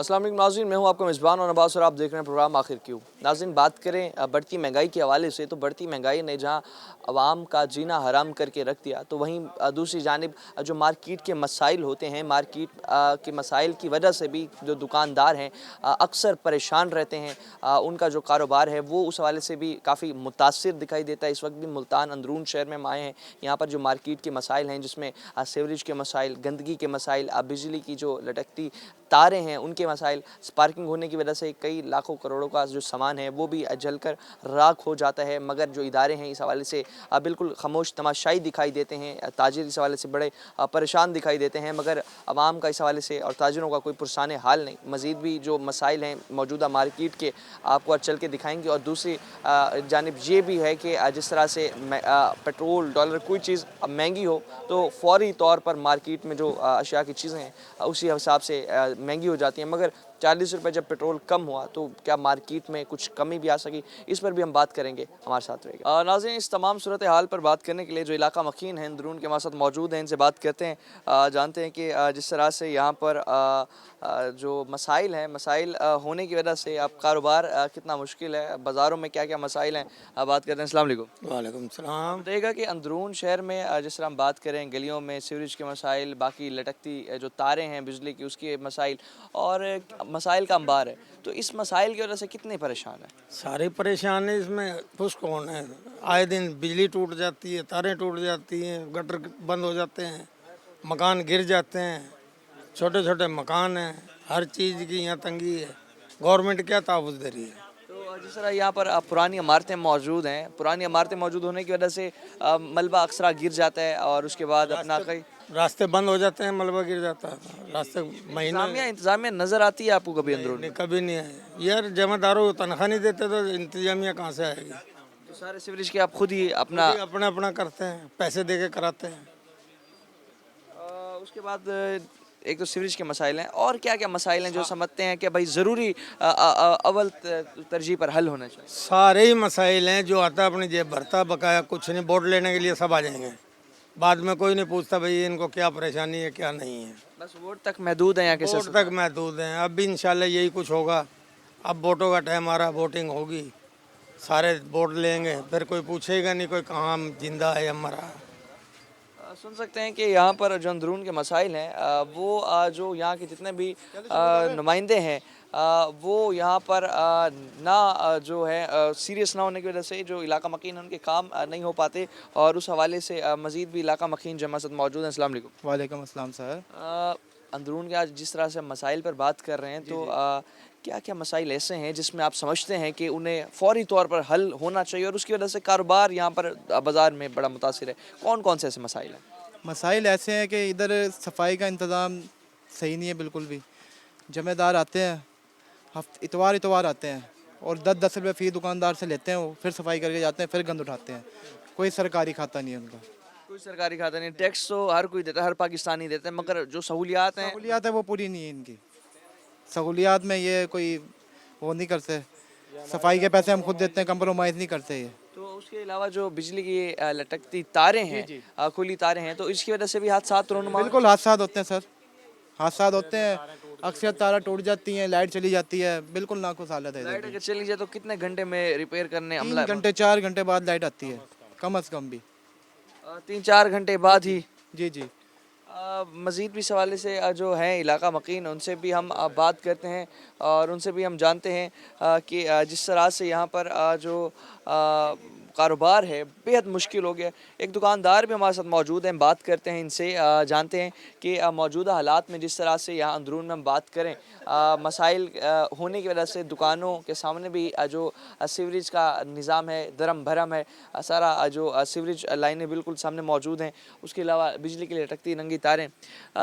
अस्सलाम वालेकुम नाज़रीन, मैं हूं आपका मेज़बान और अब्बास और आप देख रहे हैं प्रोग्राम आखिर क्यों। नाज़रीन, बात करें बढ़ती महंगाई के हवाले से, तो बढ़ती महंगाई ने जहां अवाम का जीना हराम करके रख दिया, तो वहीं दूसरी जानिब जो मार्केट के मसाइल होते हैं, मार्केट के मसाइल की वजह से भी जो दुकानदार हैं अक्सर परेशान रहते हैं। उनका जो कारोबार है वो उस हवाले से भी काफ़ी मुतासिर दिखाई देता है। इस वक्त भी मुल्तान अंदरून शहर में हम आए हैं। यहाँ पर जो मार्केट के मसाइल हैं, जिसमें सीवरेज के मसाइल, गंदगी के मसाइल, बिजली की जो लटकती तारें हैं उनके मसाइल, स्पार्किंग होने की वजह से कई लाखों करोड़ों का जो सामान है वो भी जलकर राख हो जाता है। मगर जो इदारे हैं इस हवाले से बिल्कुल खामोश तमाशाई दिखाई देते हैं। ताजिर इस हवाले से बड़े परेशान दिखाई देते हैं, मगर आवाम का इस हवाले से और ताजिरों का कोई पुरसान हाल नहीं। मज़ीद भी जो मसाइल हैं मौजूदा मार्केट के आपको आज चल के दिखाएंगे। और दूसरी जानिब ये भी है कि जिस तरह से पेट्रोल, डॉलर, कोई चीज़ महंगी हो तो फौरी तौर पर मार्केट में जो अशिया की चीज़ें हैं उसी हिसाब से महंगी हो जाती हैं। मगर 40 रुपये जब पेट्रोल कम हुआ तो क्या मार्केट में कुछ कमी भी आ सकी, इस पर भी हम बात करेंगे। हमारे साथ रहेगा नाज़रीन। इस तमाम सूरत हाल पर बात करने के लिए जो इलाका मकीन हैं अंदरून के हमारे साथ मौजूद हैं, इनसे बात करते हैं। जानते हैं कि जिस तरह से यहाँ पर जो मसाइल हैं, मसाइल होने की वजह से अब कारोबार कितना मुश्किल है, बाज़ारों में क्या क्या मसाइल हैं, बात करते हैं। अस्सलाम वालेकुम। वालेकुम सलाम। बताइएगा कि अंदरून शहर में जिस तरह हम बात करें गलियों में सीवरेज के मसाइल, बाकी लटकती जो तारें हैं बिजली की उसके मसाइल और मसाइल का अंबार है, तो इस मसाइल की वजह से कितने परेशान हैं? सारे परेशान है, इसमें खुश कौन है। आए दिन बिजली टूट जाती है, तारें टूट जाती हैं, गटर बंद हो जाते हैं, मकान गिर जाते हैं, छोटे छोटे मकान हैं, हर चीज़ की यहाँ तंगी है। गवर्नमेंट क्या ताउज़ दे रही है। तो जिस तरह यहाँ पर पुरानी इमारतें मौजूद हैं, पुरानी इमारतें मौजूद होने की वजह से मलबा अक्सर गिर जाता है और उसके बाद अपना कई रास्ते बंद हो जाते हैं, मलबा गिर जाता है, रास्ते महीने इंतजामिया नज़र आती है आपको कभी अंदरून? नहीं, कभी नहीं आए यार। जमादारों को तनख्वाह नहीं देते तो इंतजामिया कहाँ से आएगी। तो सारे सीवरेज के आप खुद ही अपना अपना अपना करते हैं, पैसे दे के कराते हैं। उसके बाद एक तो सीवरेज के मसाइल हैं, और क्या क्या मसाइल हैं जो समझते हैं कि भाई ज़रूरी अव्वल तरजीह पर हल होना चाहिए? सारे ही मसाइल हैं, जो आता है अपनी जेब भरता, बकाया कुछ नहीं। वोट लेने के लिए सब आ जाएंगे, बाद में कोई नहीं पूछता भाई इनको क्या परेशानी है क्या नहीं है। बस वोट तक महदूद है यहाँ के वोट तक महदूद हैं। अब भी इंशाल्लाह यही कुछ होगा। अब वोटों का टाइम आ रहा, वोटिंग होगी, सारे वोट लेंगे, फिर कोई पूछेगा नहीं कोई कहाँ जिंदा है या मरा। सुन सकते हैं कि यहाँ पर जो अंदरून के मसाइल हैं वो जो यहाँ के जितने भी नुमाइंदे हैं वो यहाँ पर ना जो है सीरियस ना होने की वजह से जो इलाका मकीन है उनके काम नहीं हो पाते। और उस हवाले से मज़ीद भी इलाका मकीन जो हमारे साथ मौजूद हैं। अस्सलाम वालेकुम। वालेकुम अस्सलाम सर। अंदरून के आज जिस तरह से मसाइल पर बात कर रहे हैं, तो क्या क्या मसाइल ऐसे हैं जिसमें आप समझते हैं कि उन्हें फ़ौरी तौर पर हल होना चाहिए और उसकी वजह से कारोबार यहाँ पर बाज़ार में बड़ा मुतासिर है? कौन कौन से ऐसे मसाइल हैं? मसाइल ऐसे हैं कि इधर सफाई का इंतज़ाम सही नहीं है बिल्कुल भी। जमेदार आते हैं, इतवार इतवार आते हैं और 10-10 रुपये फ़ी दुकानदार से लेते हैं, वो फिर सफाई करके जाते हैं, फिर गंद उठाते हैं। कोई सरकारी खाता नहीं है उनका। कोई सरकारी खाता नहीं। टैक्स तो हर कोई देता है, हर पाकिस्तानी देता है, मगर जो सहूलियात हैं सहूलियात है वो पूरी नहीं है इनकी। सहूलियात में ये कोई वो नहीं करते। सफाई के पैसे हम खुद देते हैं, कंप्रोमाइज़ नहीं करते ये। तो उसके अलावा जो बिजली की लटकती तारें हैं, खुली तारें हैं, तो इसकी वजह से भी हादसात रोनुमा बिल्कुल हादसात होते हैं सर, हादसात होते हैं। अक्सर तारा टूट जाती हैं, लाइट चली जाती है, बिल्कुल नाखुश हालत है इधर लाइट की। अगर चली जाए तो कितने घंटे में रिपेयर करने 3 अमला? घंटे 4 घंटे बाद लाइट आती है, कम अज़ कम भी। 3-4 घंटे बाद ही? जी जी। मज़ीद भी सवाल से जो हैं इलाका मकीन, उनसे भी हम बात करते हैं और उनसे भी हम जानते हैं कि जिस तरह से यहाँ पर जो कारोबार है बेहद मुश्किल हो गया। एक दुकानदार भी हमारे साथ मौजूद हैं, बात करते हैं इनसे, जानते हैं कि मौजूदा हालात में जिस तरह से यहाँ अंदरून में हम बात करें मसाइल होने की वजह से दुकानों के सामने भी जो सीवरेज का निज़ाम है धर्म भरम है। सारा जो सीवरेज लाइनें बिल्कुल सामने मौजूद हैं। उसके अलावा बिजली के लिए लटकती नंगी तारें।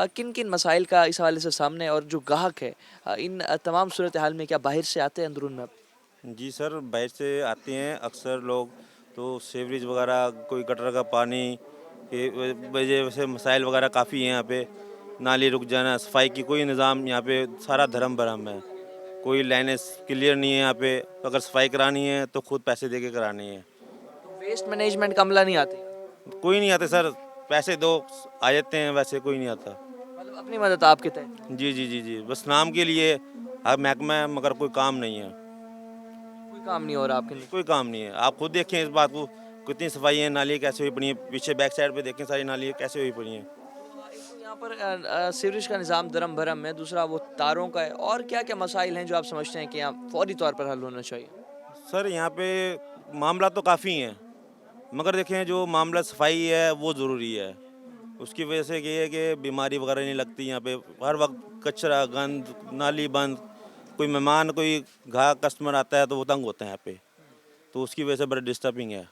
किन किन मसाइल का इस हवाले से सामने, और जो ग्राहक है इन तमाम सूरत हाल में क्या बाहर से आते हैं अंदरून में? जी सर, बाहर से आते हैं अक्सर लोग, तो सीवरेज वगैरह, कोई गटर का पानी के वजह से मसाइल वगैरह काफ़ी हैं यहाँ पे। नाली रुक जाना, सफाई की कोई निज़ाम यहाँ पे सारा धर्म भरम है। कोई लाइनें क्लियर नहीं है यहाँ पे। अगर सफाई करानी है तो खुद पैसे दे के करानी है। वेस्ट मैनेजमेंट का अमला नहीं आती? कोई नहीं आता सर, पैसे दो आ जाते हैं, वैसे कोई नहीं आता। मतलब अपनी मदद आपके तहत? जी जी जी जी, बस नाम के लिए हर महकमा है मगर कोई काम नहीं है, कोई काम नहीं हो रहा आपके लिए? कोई काम नहीं है। आप खुद देखें इस बात को, कितनी सफाई है, नाली कैसे हुई पड़ी है, पीछे बैक साइड पे देखें सारी नाली कैसे हुई पड़ी है। एक तो यहाँ पर सीवरेज का निज़ाम दरम भरम है, दूसरा वो तारों का है, और क्या क्या मसाइल हैं जो आप समझते हैं कि यहाँ फौरी तौर पर हल होना चाहिए? सर यहाँ पे मामला तो काफ़ी हैं, मगर देखें जो मामला सफाई है वो ज़रूरी है। उसकी वजह से ये है कि बीमारी वगैरह नहीं लगती यहाँ पे। हर वक्त कचरा, गंद, नाली बंद, कोई मेहमान कोई ग्राहक कस्टमर आता है तो वो तंग होते हैं यहाँ पे, तो उसकी वजह से बड़ा डिस्टर्बिंग है।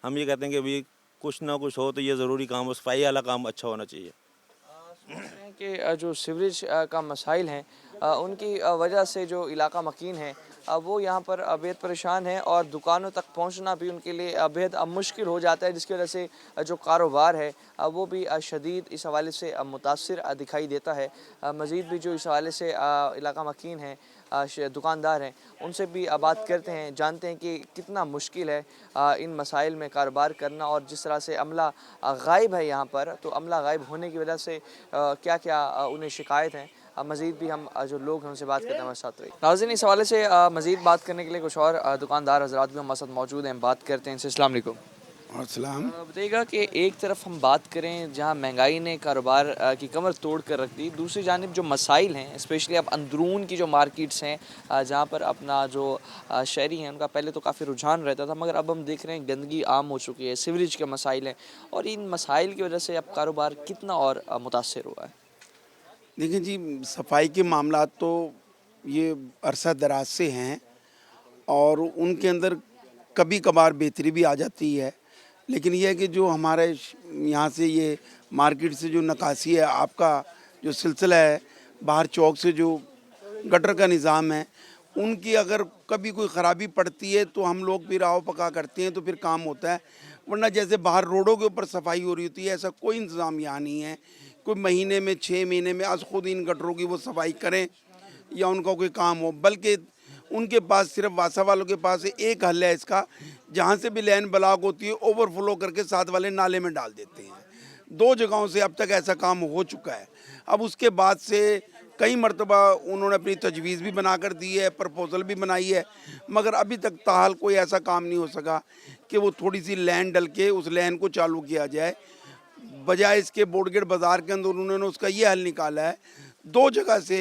हम ये कहते हैं कि भाई कुछ ना कुछ हो तो ये ज़रूरी काम हो, सफाई वाला काम अच्छा होना चाहिए। सोच रहे हैं कि जो सीवरेज का मसाइल हैं उनकी वजह से जो इलाका मकीन है वो यहाँ पर बेहद परेशान है, और दुकानों तक पहुँचना भी उनके लिए बेहद मुश्किल हो जाता है, जिसकी वजह से जो कारोबार है वो भी शदीद इस हवाले से मुतासिर दिखाई देता है। मज़ीद भी जो इस हवाले से इलाका मकीन है दुकानदार हैं उनसे भी बात करते हैं, जानते हैं कि कितना मुश्किल है इन मसाइल में कारोबार करना, और जिस तरह से अमला गायब है यहाँ पर, तो अमला गायब होने की वजह से क्या क्या उन्हें शिकायत हैं। मज़ीद भी हम जो लोग हैं उनसे बात करते हैं, हमारे साथ रही। नाज़रीन, इस हवाले से मज़ीद बात करने के लिए कुछ और दुकानदार हजरात भी हमारे साथ मौजूद हैं, बात करते हैं इनसे। अस्सलाम वालेकुम। अस्सलाम। बताइएगा कि एक तरफ हम बात करें जहां महंगाई ने कारोबार की कमर तोड़ कर रख दी, दूसरी जानिब जो मसाइल हैं, स्पेशली अब अंदरून की जो मार्केट्स हैं जहां पर अपना जो शहरी हैं उनका पहले तो काफ़ी रुझान रहता था, मगर अब हम देख रहे हैं गंदगी आम हो चुकी है, सीवरेज के मसाइल हैं, और इन मसाइल की वजह से अब कारोबार कितना और मुतासर हुआ है? देखिए जी, सफाई के मामला तो ये अरसा दराज से हैं और उनके अंदर कभी कभार बेहतरी भी आ जाती है, लेकिन यह है कि जो हमारे यहाँ से ये मार्केट से जो निकासी है, आपका जो सिलसिला है, बाहर चौक से जो गटर का निज़ाम है, उनकी अगर कभी कोई ख़राबी पड़ती है तो हम लोग फिर आओ पका करते हैं तो फिर काम होता है, वरना जैसे बाहर रोडों के ऊपर सफाई हो रही होती है ऐसा कोई इंतज़ाम यहाँ नहीं है। कोई महीने में 6 महीने में आज खुद इन गटरों की वो सफाई करें या उनका कोई काम हो, बल्कि उनके पास सिर्फ वासा वालों के पास एक हल है इसका, जहाँ से भी लाइन ब्लॉक होती है ओवरफ्लो करके साथ वाले नाले में डाल देते हैं। 2 जगहों से अब तक ऐसा काम हो चुका है। अब उसके बाद से कई मरतबा उन्होंने अपनी तजवीज़ भी बना कर दी है, प्रपोज़ल भी बनाई है, मगर अभी तक ताहाल कोई ऐसा काम नहीं हो सका कि वो थोड़ी सी लैन डल के उस लैन को चालू किया जाए। बजाय इसके बोडगेट बाज़ार के अंदर उन्होंने उसका ये हल निकाला है, 2 जगह से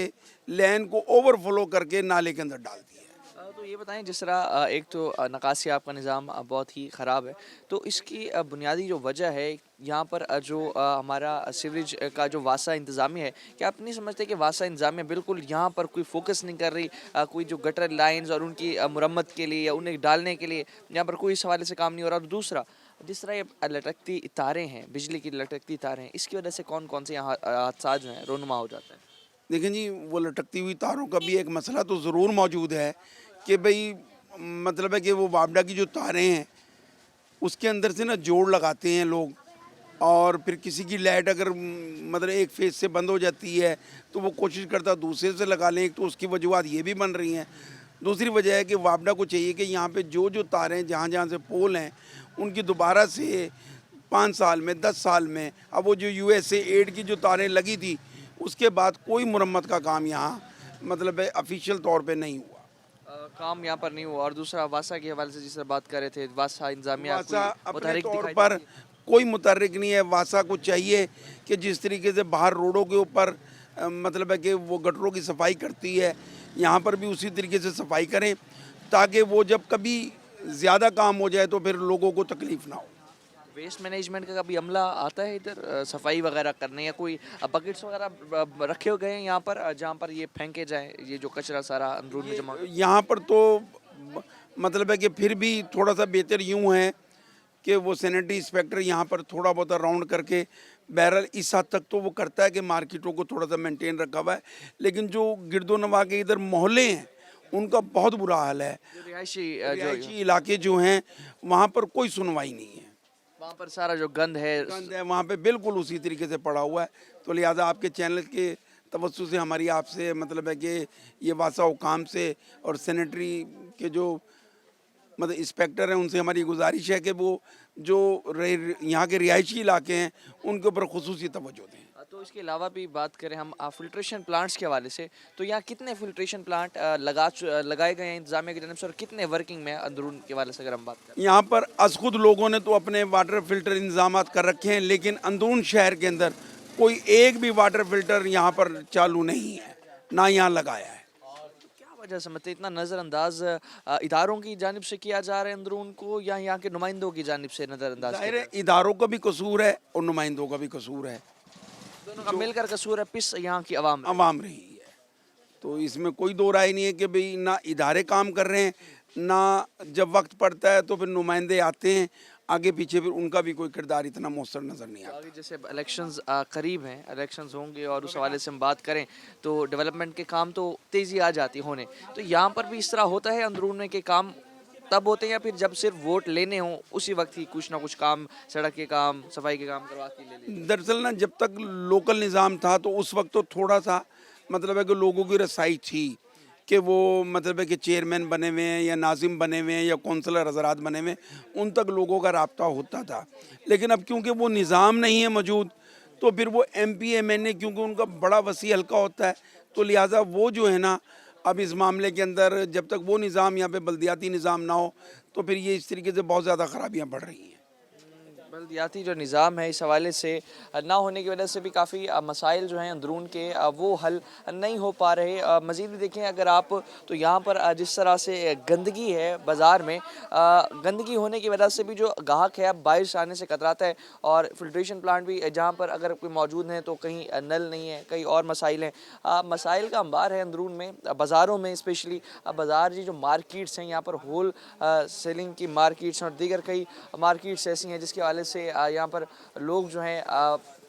लैन को ओवरफ्लो करके नाले के अंदर डाल दिया है। तो ये बताएं, जिस तरह एक तो नकासी आपका निज़ाम बहुत ही ख़राब है, तो इसकी बुनियादी जो वजह है यहाँ पर जो हमारा सीवरेज का जो वासा इंतज़ामिया है, क्या आप नहीं समझते कि वासा इंतज़ामिया बिल्कुल यहाँ पर कोई फोकस नहीं कर रही, कोई जो गटर लाइंस और उनकी मुरम्मत के लिए या उन्हें डालने के लिए यहाँ पर कोई इस हवाले से काम नहीं हो रहा? और दूसरा, जिस तरह ये लटकती तारें हैं, बिजली की लटकती तारें हैं, इसकी वजह से कौन कौन से यहाँ हादसा जो हैं रोनुमा हो जाता है? देखें जी, वो लटकती हुई तारों का भी एक मसला तो ज़रूर मौजूद है कि भाई मतलब है कि वो वापडा की जो तारें हैं उसके अंदर से ना जोड़ लगाते हैं लोग, और फिर किसी की लाइट अगर मतलब एक फेस से बंद हो जाती है तो वो कोशिश करता दूसरे से लगा लें। एक तो उसकी वजूहत ये भी बन रही हैं, दूसरी वजह है कि वापडा को चाहिए कि यहाँ पे जो जो तारें जहाँ जहाँ से पोल हैं उनकी दोबारा से 5 साल में 10 साल में, अब वो जो USA एड की जो तारें लगी थी उसके बाद कोई मुरम्मत का काम यहाँ मतलब है ऑफिशियल तौर पे नहीं हुआ। काम यहाँ पर नहीं हुआ। और दूसरा, वासा के हवाले से जिस तरह बात कर रहे थे, वासा इंतजामिया वासा कोई अपने मुतहरिक तौर दिखाई पर देती है? कोई मुतहरिक नहीं है। वासा को चाहिए कि जिस तरीके से बाहर रोडों के ऊपर मतलब है कि वो गटरों की सफाई करती है, यहाँ पर भी उसी तरीके से सफाई करें, ताकि वो जब कभी ज़्यादा काम हो जाए तो फिर लोगों को तकलीफ़ ना हो। वेस्ट मैनेजमेंट का कभी अमला आता है इधर सफाई वगैरह करने, या कोई बकेट्स वगैरह रखे हो गए हैं यहाँ पर जहाँ पर ये फेंके जाए, ये जो कचरा सारा अंदरून में जमा? यहाँ पर तो मतलब है कि फिर भी थोड़ा सा बेहतर यूँ है कि वो सैनिटरी इंस्पेक्टर यहाँ पर थोड़ा बहुत राउंड करके, बहरहाल इस हद तक तो वो करता है कि मार्केटों को थोड़ा सा मेंटेन रखा हुआ है, लेकिन जो गिरदोनवा के इधर मोहल्ले हैं उनका बहुत बुरा हाल है। रिहायशी इलाके जो हैं वहाँ पर कोई सुनवाई नहीं है, वहाँ पर सारा जो गंद है वहाँ पे बिल्कुल उसी तरीके से पड़ा हुआ है। तो लिहाजा आपके चैनल के तवज्जो से हमारी आपसे मतलब है कि ये वासा हुकाम से और सैनिटरी के जो मतलब इंस्पेक्टर हैं उनसे हमारी गुजारिश है कि वो जो यहाँ के रिहायशी इलाके हैं उनके ऊपर खुसूसी तवज्जो दें। तो इसके अलावा भी बात करें हम फ़िल्ट्रेशन प्लांट्स के हवाले से, तो यहाँ कितने फ़िल्ट्रेशन प्लांट लगाए गए हैं इंतज़ामिया की जानब से और कितने वर्किंग में हैं अंदरून के हवाले से अगर हम बात करें? यहाँ पर अज़खुद लोगों ने तो अपने वाटर फिल्टर इंतजाम कर रखे हैं, लेकिन अंदरून शहर के अंदर कोई एक भी वाटर फिल्टर यहाँ पर चालू नहीं है, ना यहाँ लगाया है। क्या वजह समझते हैं इतना नज़रअंदाज इदारों की जानिब से किया जा रहा है अंदरून को, या यहाँ के नुमाइंदों की जानिब से नज़रअंदाज किया जाहिर जा है रहा है? इदारों का भी कसूर है और नुमाइंदों का भी कसूर है, दोनों का मिलकर कसूर है, पिस यहाँ की आवाम है। अवाम रही है। तो इसमें कोई दो राय नहीं है कि भाई ना इदारे काम कर रहे हैं, ना जब वक्त पड़ता है तो फिर नुमाइंदे आते हैं आगे पीछे, फिर उनका भी कोई किरदार इतना मौसर नज़र नहीं आता। आगे जैसे इलेक्शंस करीब हैं, इलेक्शंस होंगे और उस हवाले से हम बात करें तो डेवलपमेंट के काम तो तेज़ी आ जाती होने, तो यहाँ पर भी इस तरह होता है अंदरून में कि काम तब होते हैं या फिर जब सिर्फ वोट लेने हों उसी वक्त ही कुछ ना कुछ काम, सड़क के काम, सफाई के काम करवा के ले लें? दरअसल ना जब तक लोकल निज़ाम था तो उस वक्त तो थोड़ा सा मतलब है कि लोगों की रसाई थी कि वो मतलब है कि चेयरमैन बने हुए हैं या नाजिम बने हुए हैं या कौंसलर हजरात बने हुए हैं, उन तक लोगों का राब्ता होता था। लेकिन अब क्योंकि वो निज़ाम नहीं है मौजूद, तो फिर वो MP MNA क्योंकि उनका बड़ा वसी हल्का होता है, तो लिहाजा वो जो है ना अब इस मामले के अंदर जब तक वो निज़ाम यहाँ पे बल्दियाती निज़ाम ना हो तो फिर ये इस तरीके से बहुत ज़्यादा ख़राबियाँ बढ़ रही हैं। बल्दियाती जो निज़ाम है इस हवाले से ना होने की वजह से भी काफ़ी मसाइल जो हैं अंदरून के वो हल नहीं हो पा रहे। मज़ीद भी देखें अगर आप तो यहाँ पर जिस तरह से गंदगी है बाज़ार में, गंदगी होने की वजह से भी जो ग्राहक है अब बारिश आने से कतराता है, और फिल्ट्रेशन प्लांट भी जहाँ पर अगर कोई मौजूद हैं तो कहीं नल नहीं है, कहीं और मसाइल हैं। मसाइल का अंबार है अंदरून में, बाज़ारों में स्पेशली। बाज़ार जी जो मार्केट्स हैं यहाँ पर होल सेलिंग की मार्केट्स और दीगर कई मार्केट्स ऐसी हैं जिसके हवाले से यहाँ पर लोग जो हैं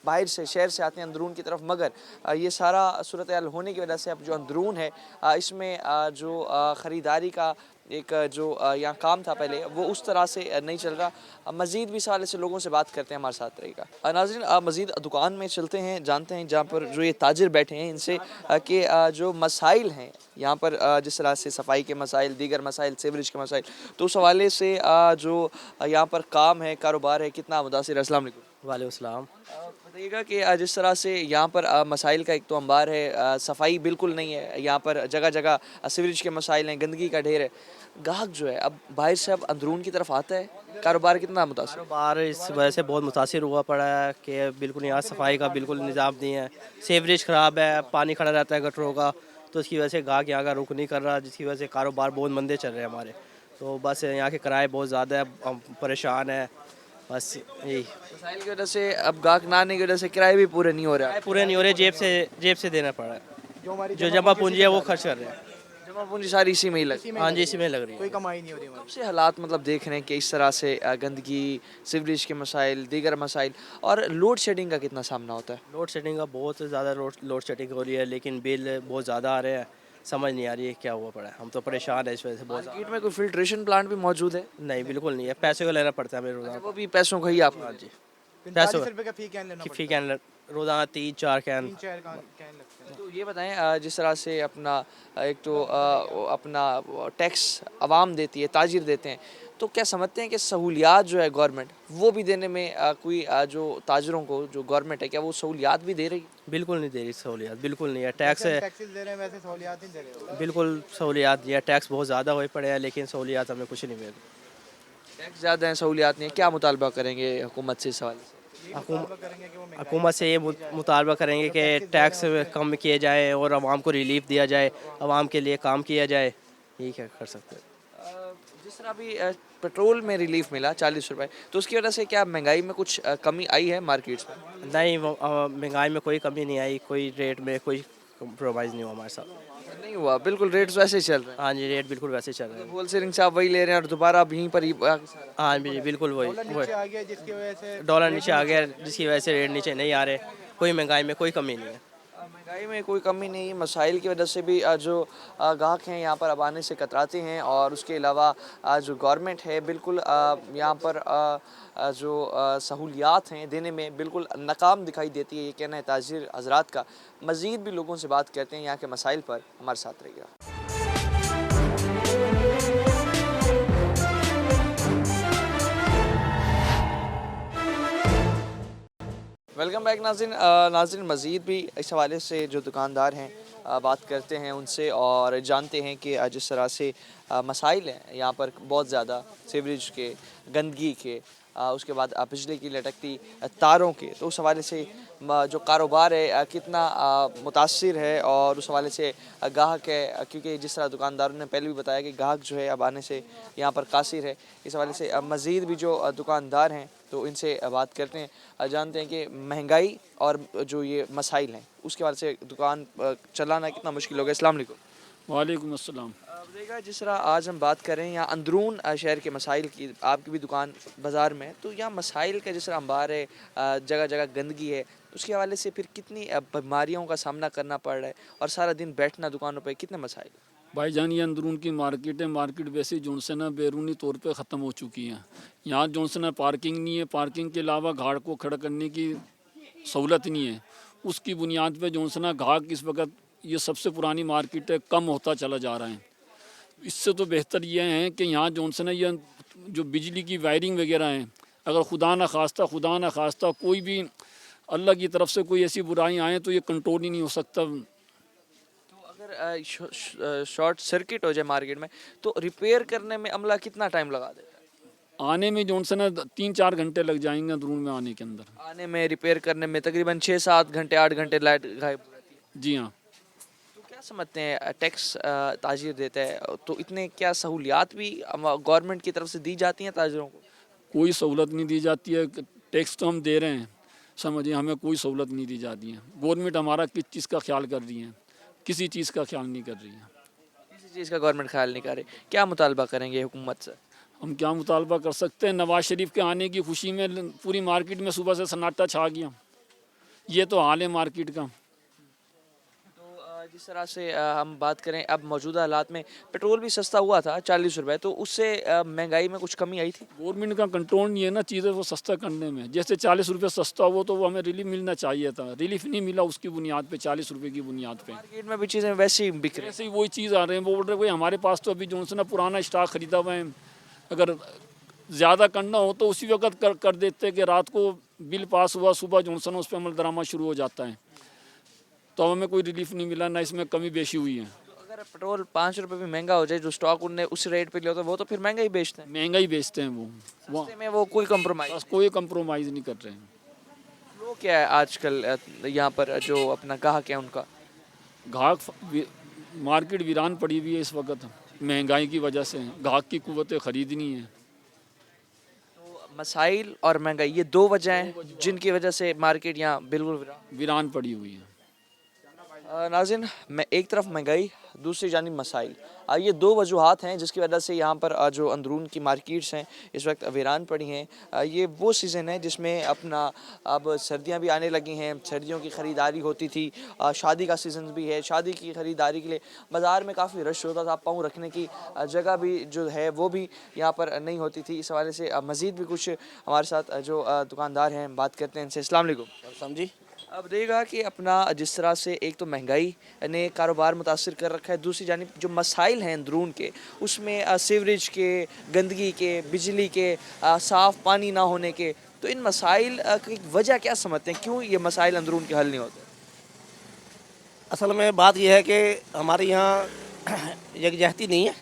बाहर से शहर से आते हैं अंदरून की तरफ, मगर ये सारा सूरत हाल होने की वजह से अब जो अंदरून है इसमें जो ख़रीदारी का एक जो यहाँ काम था पहले वो उस तरह से नहीं चल रहा। मज़ीद भी इस हवाले से लोगों से बात करते हैं, हमारे साथ रहेगा। नाज़रीन मज़ीद दुकान में चलते हैं, जानते हैं जहाँ पर जो ये ताजिर बैठे हैं इनसे कि जो मसाइल हैं यहाँ पर जिस तरह से सफाई के मसाइल, दीगर मसाइल, सीवरेज के मसाइल, तो उस हवाले से जो यहाँ पर काम है, कारोबार है, कितना मुतासिर है? अस्सलाम वालेकुम। वालेकुम सलाम। बताइएगा कि जिस तरह से यहाँ पर मसाइल का एक तो अंबार है, सफाई बिल्कुल नहीं है, यहाँ पर जगह जगह सीवरेज के मसाइल हैं, गंदगी का ढेर है। ग्राहक जो है अब बाहर से अब अंदरून की तरफ आता है, कारोबार कितना मुतासिर? कारोबार इस वजह से बहुत मुतासिर हुआ पड़ा है कि बिल्कुल यहाँ सफाई का बिल्कुल निज़ाम नहीं है, सीवरेज ख़राब है, पानी खड़ा रहता है गटरों का, तो इसकी वजह से ग्राहक यहाँ का रुक नहीं कर रहा, जिसकी वजह से कारोबार बहुत मंदे चल रहे हैं हमारे। तो बस यहाँ के किराए बहुत ज़्यादा है, हम परेशान हैं, बस यही मसाइल की वजह से अब ग्राहक ना आने की वजह से किराए भी पूरे नहीं हो रहे, पूरे नहीं हो रहे, जेब से देना पड़ रहा है, जो जमा पूंजी है वो खर्च कर रहे हैं। जमा पूंजी सारी इसी में ही लगी। हाँ जी, इसी में लग रही है। कोई कमाई नहीं हो रही हमारी। सबसे हालात मतलब देख रहे हैं कि इस तरह से गंदगी, सीवरेज के मसाइल, दीगर मसाइल और लोड शेडिंग का कितना सामना होता है? लोड शेडिंग का बहुत ज़्यादा लोड शेडिंग हो रही है, लेकिन बिल बहुत ज़्यादा आ रहे हैं, समझ नहीं आ रही है क्या हुआ पड़ा है, हम तो परेशान है इस वजह से बहुत ज़्यादा। मार्केट में कोई फिल्ट्रेशन प्लांट भी मौजूद है? नहीं, बिल्कुल नहीं है, पैसे को लेना पड़ता है हमें रोज़ाना। वो भी पैसों का ही आप? हाँ जी, 45 रुपए का फी कैन लेना फी कैन रोज़ाना 3-4 कैन। 3-4 कैन लगते हैं। तो ये बताएं जिस तरह से अपना एक तो अपना टैक्स आवाम देती है, ताजिर देते हैं, तो क्या समझते हैं कि सहूलियात जो है गवर्नमेंट वो भी देने में कोई जो ताजिरों को जो गवर्नमेंट है क्या वो सहूलियात भी दे रही है? बिल्कुल नहीं दे रही सहूलियात, बिल्कुल नहीं है। टैक्स है, टैक्सेस दे रहे हैं वैसे सहूलियात नहीं दे रहे हो। बिल्कुल सहूलियात नहीं है, टैक्स बहुत ज़्यादा हुए पड़े हैं, लेकिन सहूलियात हमें कुछ नहीं मिल रही। टैक्स ज़्यादा है, सहूलियात नहीं है, क्या मुतालबा करेंगे हुकूमत से इस हवाले से? हुकूमत से ये मुतालबा करेंगे कि टैक्स कम किए जाए और आवाम को रिलीफ दिया जाए, आवाम के लिए काम किया जाए, यही क्या कर सकते हैं। जिस तरह अभी पेट्रोल में रिलीफ मिला 40 रुपए, तो उसकी वजह से क्या महंगाई में कुछ कमी आई है मार्केट्स में? नहीं, महंगाई में कोई कमी नहीं आई, कोई रेट में कोई कम्प्रोमाइज़ नहीं हुआ हमारे साथ। नहीं हुआ, बिल्कुल रेट्स वैसे ही चल रहे हैं। हाँ जी, रेट बिल्कुल वैसे चल रहे हैं। होलसेलिंग से आप वही ले रहे हैं और दोबारा अब यहीं पर ही हाँ जी, बिल्कुल वही आ गया जिसकी वजह से डॉलर नीचे आ गया, जिसकी वजह से रेट नीचे नहीं आ रहे, कोई महंगाई में कोई कमी नहीं है। महंगाई में कोई कमी नहीं है, मसाइल की वजह से भी जो ग्राहक हैं यहाँ पर अब आने से कतराते हैं, और उसके अलावा जो गवर्नमेंट है बिल्कुल यहाँ पर जो सहूलियात हैं देने में बिल्कुल नाकाम दिखाई देती है, ये कहना है ताजिर हजरात का। मज़ीद भी लोगों से बात करते हैं यहाँ के मसाइल पर, हमारे साथ रहिएगा। वेलकम बैक नाज़रीन। नाज़रीन मज़ीद भी इस हवाले से जो दुकानदार हैं बात करते हैं उनसे और जानते हैं कि जिस तरह से मसाइल हैं यहाँ पर बहुत ज़्यादा सीवरेज के, गंदगी के, उसके बाद बिजली की लटकती तारों के, तो उस हवाले से जो कारोबार है कितना मुतासिर है और उस हवाले से गाहक है, क्योंकि जिस तरह दुकानदारों ने पहले भी बताया कि गाहक जो है अब आने से यहाँ पर कासिर है। इस हवाले से मज़ीद भी जो दुकानदार हैं तो इनसे बात करते हैं, जानते हैं कि महंगाई और जो ये मसाइल हैं उसके हवाले से दुकान चलाना कितना मुश्किल हो गया। अस्सलाम वालेकुम। वालेकुम अस्सलाम। देखा जिस तरह आज हम बात करें यहाँ अंदरून शहर के मसाइल की, आपकी भी दुकान बाज़ार में है, तो यहाँ मसाइल का जिस तरह अंबार है, जगह जगह गंदगी है, उसके हवाले से फिर कितनी बीमारियों का सामना करना पड़ रहा है और सारा दिन बैठना दुकानों पर, कितने मसाइल। भाईजान ये अंदरून की मार्केट है, मार्केट वैसे जोन से ना बैरूनी तौर पे ख़त्म हो चुकी है। यहाँ जोन से ना पार्किंग नहीं है, पार्किंग के अलावा घाट को खड़ा करने की सहूलत नहीं है। उसकी बुनियाद पे जोन से ना घाट इस वक्त ये सबसे पुरानी मार्केट है, कम होता चला जा रहा है। इससे तो बेहतर ये है कि यहाँ जोन से ना ये जो बिजली की वायरिंग वगैरह है, अगर खुदा न खास्ता कोई भी अल्लाह की तरफ से कोई ऐसी बुराई आए तो ये कंट्रोल ही नहीं हो सकता। अगर शॉर्ट सर्किट हो जाए मार्केट में तो रिपेयर करने में अमला कितना टाइम लगा देगा। आने में जोन से ना 3-4 घंटे लग जाएंगे अंदरून में आने के अंदर। आने में रिपेयर करने में तकरीबन 6-7 घंटे 8 घंटे लाइट गायब हो जाती है। जी हाँ। तो क्या समझते हैं, टैक्स ताजिर देता है तो इतने क्या सहूलियात भी गवर्नमेंट की तरफ से दी जाती हैं ताजिरों को। कोई सहूलत नहीं दी जाती है। टैक्स तो हम दे रहे हैं, समझिए, हमें कोई सहूलत नहीं दी जाती है। गवर्नमेंट हमारा किस चीज़ का ख्याल कर रही है, किसी चीज़ का ख्याल नहीं कर रही है। किसी चीज़ का गवर्नमेंट ख्याल नहीं कर रही। क्या मुतालबा करेंगे हुकूमत से। हम क्या मुतालबा कर सकते हैं। नवाज शरीफ के आने की खुशी में पूरी मार्केट में सुबह से सन्नाटा छा गया। ये तो हाल है मार्केट का। तो जिस तरह से हम बात करें अब मौजूदा हालात में पेट्रोल भी सस्ता हुआ था 40 रुपए, तो उससे महंगाई में कुछ कमी आई थी। गवर्नमेंट का कंट्रोल नहीं है ना चीज़ें वो सस्ता करने में। जैसे 40 रुपये सस्ता हुआ तो वो हमें रिलीफ मिलना चाहिए था, रिलीफ नहीं मिला। उसकी बुनियाद पे 40 रुपये की बुनियाद पे मार्केट में भी चीज़ें वैसे ही बिक रही हैं। ऐसे ही वही चीज़ आ रहे हैं। वो बोल रहे भाई हमारे पास तो अभी जो है ना पुराना स्टॉक खरीदा हुआ है, अगर ज़्यादा करना हो तो उसी वक्त कर देते कि रात को बिल पास हुआ, सुबह जो है ना उस पर अमल दरामद शुरू हो जाता है। तो हमें कोई रिलीफ नहीं मिला, ना इसमें कमी बेशी हुई है। तो अगर पेट्रोल 5 रुपए भी महंगा हो जाए, जो स्टॉक उनने उस रेट पे लिया होता है वो तो फिर महंगा ही बेचते हैं। महंगा ही बेचते हैं वो सस्ते में वो कोई कंप्रोमाइज। बस कोई कंप्रोमाइज़ नहीं कर रहे हैं। वो क्या है आजकल यहाँ पर जो अपना गाहक है उनका। घाक मार्केट वीरान पड़ी हुई है इस वक्त महंगाई की वजह से। घाक की कुव्वतें खरीदनी है। तो मसाइल और महंगाई ये दो वजह हैं जिनकी वजह से मार्केट यहाँ बिल्कुल वीरान पड़ी हुई है। नाज़रीन, मैं एक तरफ महंगाई, दूसरी जानिब मसाइल, ये दो वजूहात हैं जिसकी वजह से यहाँ पर जो अंदरून की मार्केट्स हैं इस वक्त वीरान पड़ी हैं। ये वो सीज़न है जिसमें अपना अब सर्दियाँ भी आने लगी हैं, सर्दियों की ख़रीदारी होती थी, शादी का सीज़न भी है। शादी की ख़रीदारी के लिए बाज़ार में काफ़ी रश होता था, पाँव रखने की जगह भी जो है वो भी यहाँ पर नहीं होती थी। इस हवाले से मज़ीद भी कुछ हमारे साथ जो दुकानदार हैं बात करते हैं इनसे। अस्सलाम वालेकुम। समझी। अब देखा कि अपना जिस तरह से एक तो महंगाई ने कारोबार मुतासिर कर रखा है, दूसरी जानिब जो मसाइल हैं अंदरून के उसमें सीवरेज के, गंदगी के, बिजली के, साफ़ पानी ना होने के, तो इन मसाइल की वजह क्या समझते हैं, क्यों ये मसाइल अंदरून के हल नहीं होते। असल में बात यह है कि हमारे यहाँ यकजहती नहीं है,